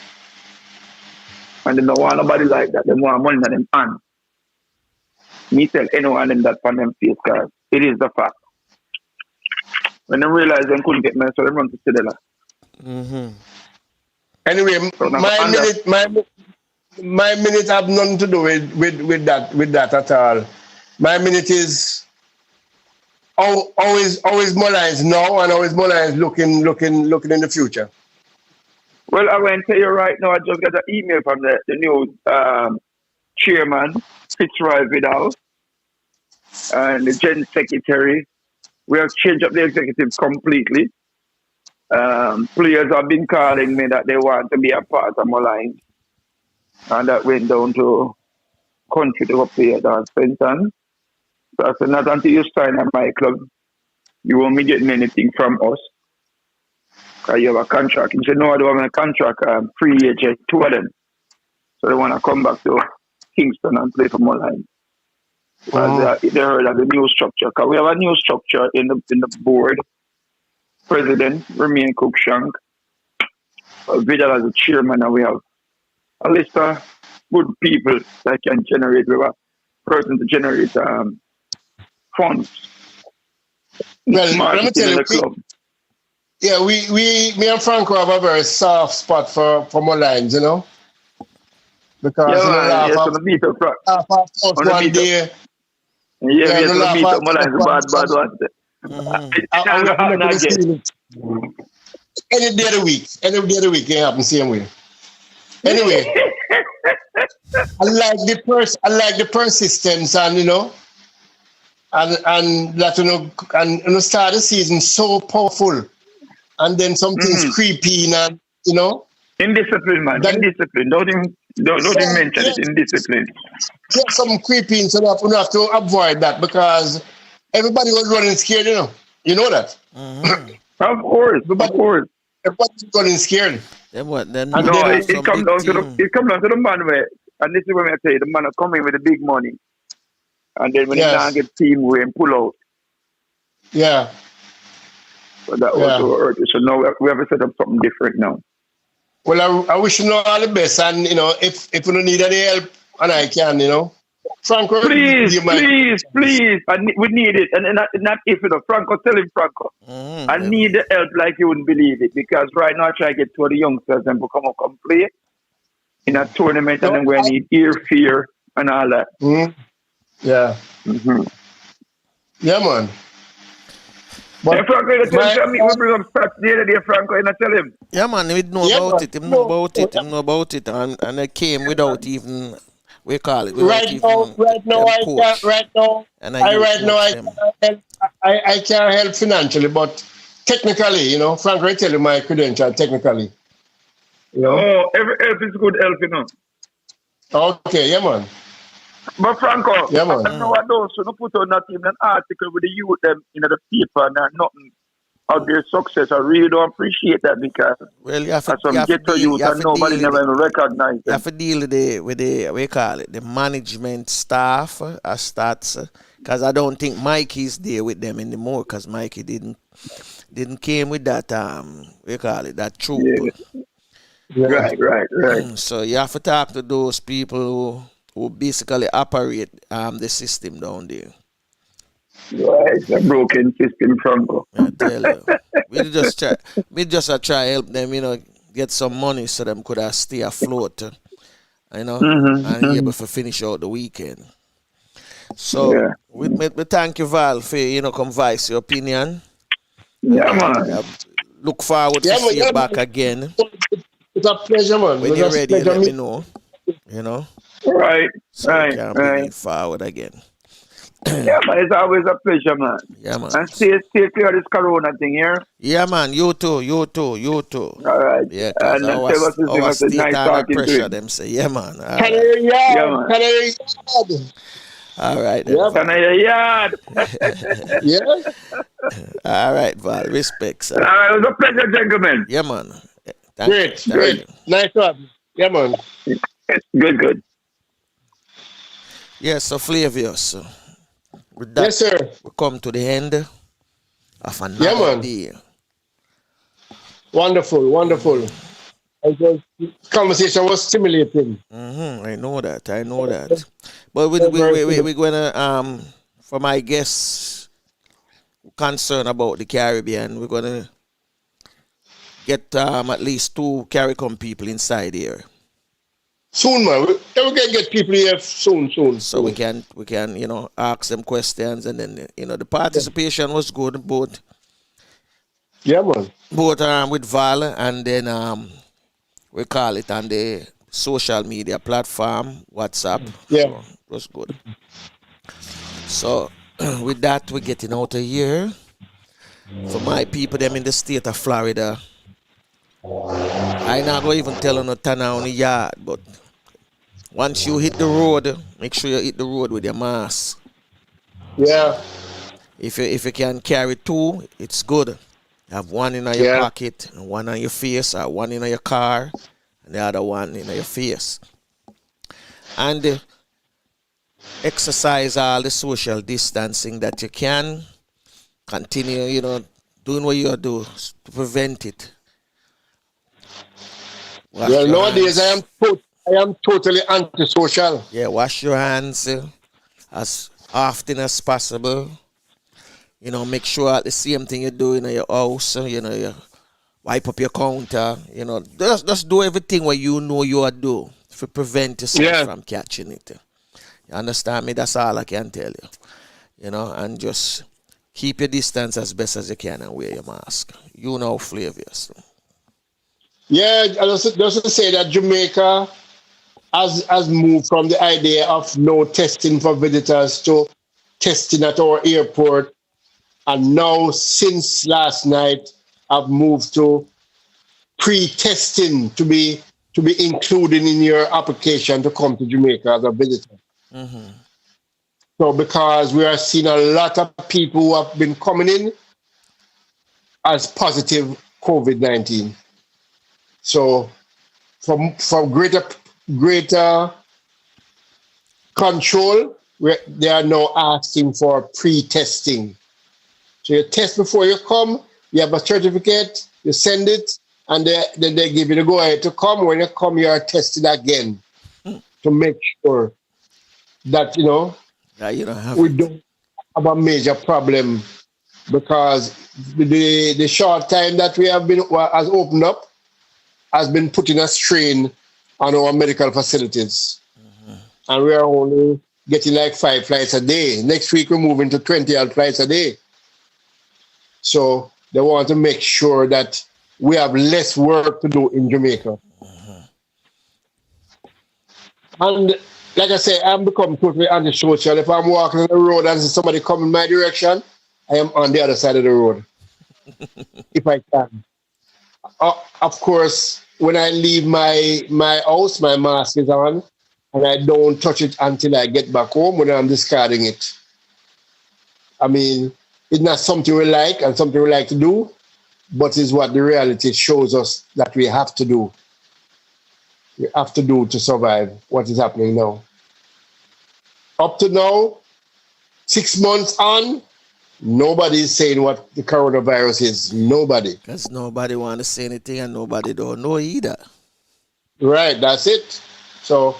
And they don't want nobody like that. They want money in them hand. Me tell anyone them that on them face because it is the fact. When they realize they couldn't get money, so they run to Cedella. Mm-hmm. Anyway, so my minute have nothing to do with that at all. My minute is always Mullines now and always Mullines looking in the future. Well, I want to tell you right now, I just got an email from the new chairman, Fitzroy Vidal, and the Gen Secretary. We have changed up the executive completely. Players have been calling me that they want to be a part of Mullines. And that went down to country to go play at Fenton. So I said, not until you sign at my club, you won't be getting anything from us. Because you have a contract. He said, no, I don't have a contract. Free agent, two of them. So they want to come back to Kingston and play for Mullines. They heard of the new structure. Because we have a new structure in the board. President, Remain Cookshank. Vidal as the chairman, and we have a list of good people that can generate, we have a person to generate funds. Well, let me tell you, me and Franco have a very soft spot for Mullines, you know? Because one day. We have to beat up Mullines, bad one. Any day of the week, it happens the same way. Anyway, I like the persistence, and and that start the season so powerful, and then something's creeping, and Indiscipline, man. that Indiscipline. Don't even mention yeah, it. Indiscipline. there's some creeping, so that we have to avoid that because everybody was running scared, you know that. Of course. Everybody, Of course. everybody's running scared, Then what? Then and No, then it comes down to the man where, and this is when I tell you, the man will come in with the big money, and then when he now yes, get team we and pull out, yeah, so that yeah. also hurt. So now we have to set up something different now. Well, I wish you all the best, and if you don't need any help, and I can, Franco, Please, you might. please, we need it, and not if Franco, tell him Franco. I need the help like you wouldn't believe it, because right now I try to get two of the youngsters and come play in a tournament, and then we need ear fear and all that. Yeah, yeah, man. Hey, But Franco, you tell me, we bring up stats the other day, Franco, and I tell him. yeah, man, we know yeah, about man. it. Him know about it. Him know about it, and I came without even without Right even now, them I can't. coach, Right now, I them. can't help. I can't help financially, but technically, Frank, I tell you my credential. Technically, Oh, every help is good help. Okay, yeah, man. But Franco, Yeah, man. I know I don't, so no put on not even an article with the youth them in the paper and nothing of their success. I really don't appreciate that because Well, you have to, as some ghetto deal, youth and nobody never even recognize you them. have to deal with the what you call it, the management staff as stats. Because I don't think Mikey's there with them anymore. Because Mikey didn't came with that what you call it, that troop. Yeah. Right. So you have to talk to those people who basically operate the system down there. Right, it's a broken system, Franco. I tell you, we just try help them, get some money so them could stay afloat, and able to finish out the weekend. So Yeah. we thank you, Val, for come voice your opinion. Yeah, man. Look forward to see you back again. It's a pleasure, man. When you're ready, let me know. Right. So we can bring it forward again. Yeah, man, it's always a pleasure, man. Yeah, man. And stay clear of this corona thing here. Yeah, man. You too. All right. Yeah, because our state nice under talking to pressure, him. them say, yeah, man. All Can right. I hear Yeah, yard? man. Can I hear yard? All right, then. Yeah, Can I hear yard? yeah. All right, Val. Respect, sir. All right, it was a pleasure, gentlemen. Yeah, man. Great. You. Nice to have you. Yeah, man. Good. Yes, so Flavius. With that, Yes, sir. we come to the end of another Yeah, man. day. Wonderful. This conversation was stimulating. I know that. But we're gonna for my guests concerned about the Caribbean, we're gonna get at least 2 CARICOM people inside here. Soon, man. We can get people here soon. So we can ask them questions, and then the participation was good, both Yeah, man. with Val, and then we call it on the social media platform, WhatsApp. Yeah. So it was good. So with that, we're getting out of here. For my people them in the state of Florida, I not gonna even tell you no turn on the yard, but once you hit the road, make sure you hit the road with your mask. Yeah. If you can carry 2, it's good. Have one in your pocket, and one on your face, or one in your car, and the other one in your face. And exercise all the social distancing that you can. Continue, doing what you do to prevent it. Well, nowadays I am totally antisocial. Yeah, wash your hands as often as possible. Make sure the same thing you do in your house. You wipe up your counter. Just do everything what you know you are doing to prevent yourself from catching it. You understand me? That's all I can tell you. And just keep your distance as best as you can and wear your mask. Flavius. Yeah, I just to say that Jamaica has moved from the idea of no testing for visitors to testing at our airport, and now since last night, I've moved to pre-testing to be included in your application to come to Jamaica as a visitor. Mm-hmm. So because we are seeing a lot of people who have been coming in as positive COVID-19. So for greater control, they are now asking for pre-testing. So you test before you come, you have a certificate, you send it, and then they give you the go-ahead to come. When you come, you are tested again to make sure that, Yeah, you don't have we it. don't have a major problem, because the short time that we have been has opened up has been putting a strain on our medical facilities. And we are only getting like 5 flights a day. Next week, we're moving to 20 odd flights a day. So they want to make sure that we have less work to do in Jamaica. And like I say, I'm become totally antisocial. If I'm walking on the road and somebody come in my direction, I am on the other side of the road, if I can. Of course, when I leave my house, my mask is on, and I don't touch it until I get back home when I'm discarding it. I mean, it's not something we like and something we like to do, but it's what the reality shows us that we have to do. We have to do to survive what is happening now. Up to now, 6 months on, nobody is saying what the coronavirus is. Nobody. Because nobody want to say anything and nobody don't know either. Right, that's it. So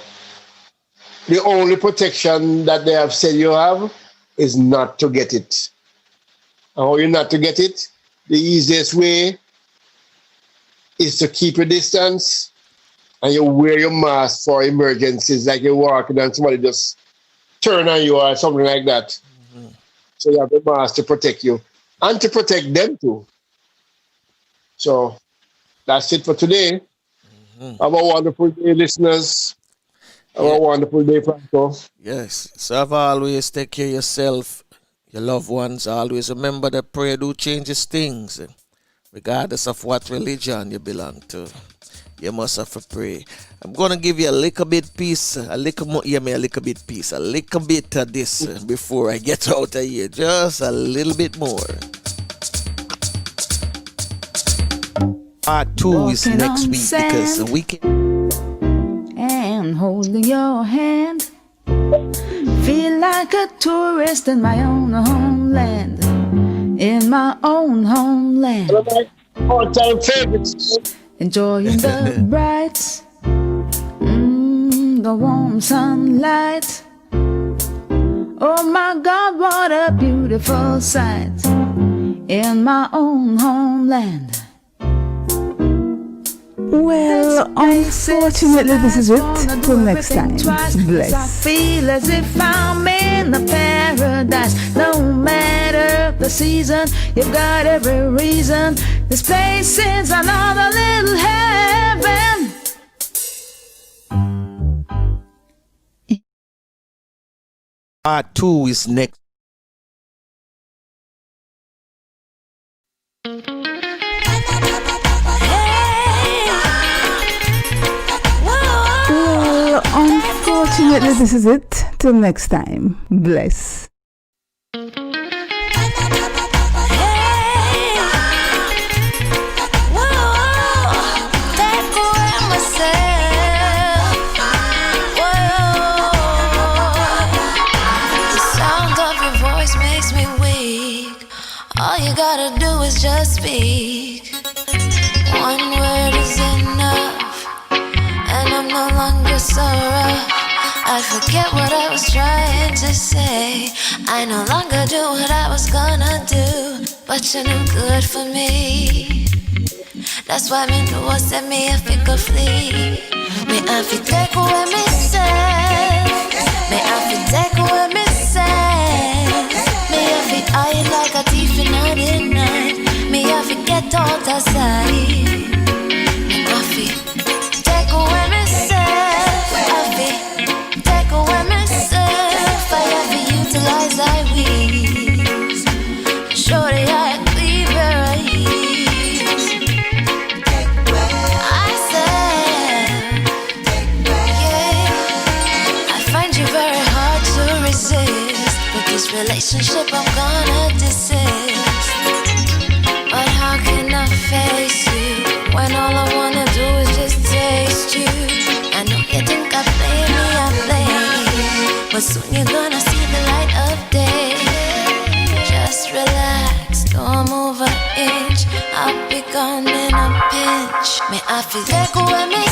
the only protection that they have said you have is not to get it. And how you not to get it? The easiest way is to keep your distance and you wear your mask for emergencies, like you're walking and somebody just turn on you or something like that. Mm-hmm. So you have the mask to protect you and to protect them too. So that's it for today. Mm-hmm. Have a wonderful day, listeners. Have a wonderful day, Franco. Yes. So have always take care of yourself, your loved ones. Always remember that prayer do changes things. Regardless of what religion you belong to, you must have to pray. I'm going to give you a little bit piece, a little bit of this before I get out of here. Just a little bit more. Part 2 is next week because the weekend. And holding your hand, feel like a tourist in my own homeland. In my own homeland, all-time favorites. Enjoying the bright, the warm sunlight. Oh my God, what a beautiful sight in my own homeland. Well, unfortunately, this is it. Till next time. Bless. I feel as if I'm in a paradise. No matter the season, you've got every reason. This place is another little heaven. Part 2 is next. Well, unfortunately, this is it. Till next time. Bless. All you gotta do is just speak. One word is enough, and I'm no longer so rough. I forget what I was trying to say. I no longer do what I was gonna do, but you're no good for me. That's why me know what set me if it could flee. Me have to take away me say. Me have to take away me say. Me have to hide like a thief in the night. Me have to get out of sight. Me have relationship, I'm gonna desist. But how can I face you when all I wanna do is just taste you? I know you think I play me, but soon you're gonna see the light of day. Just relax, don't move an inch. I'll be gone in a pinch. Me I feel like when me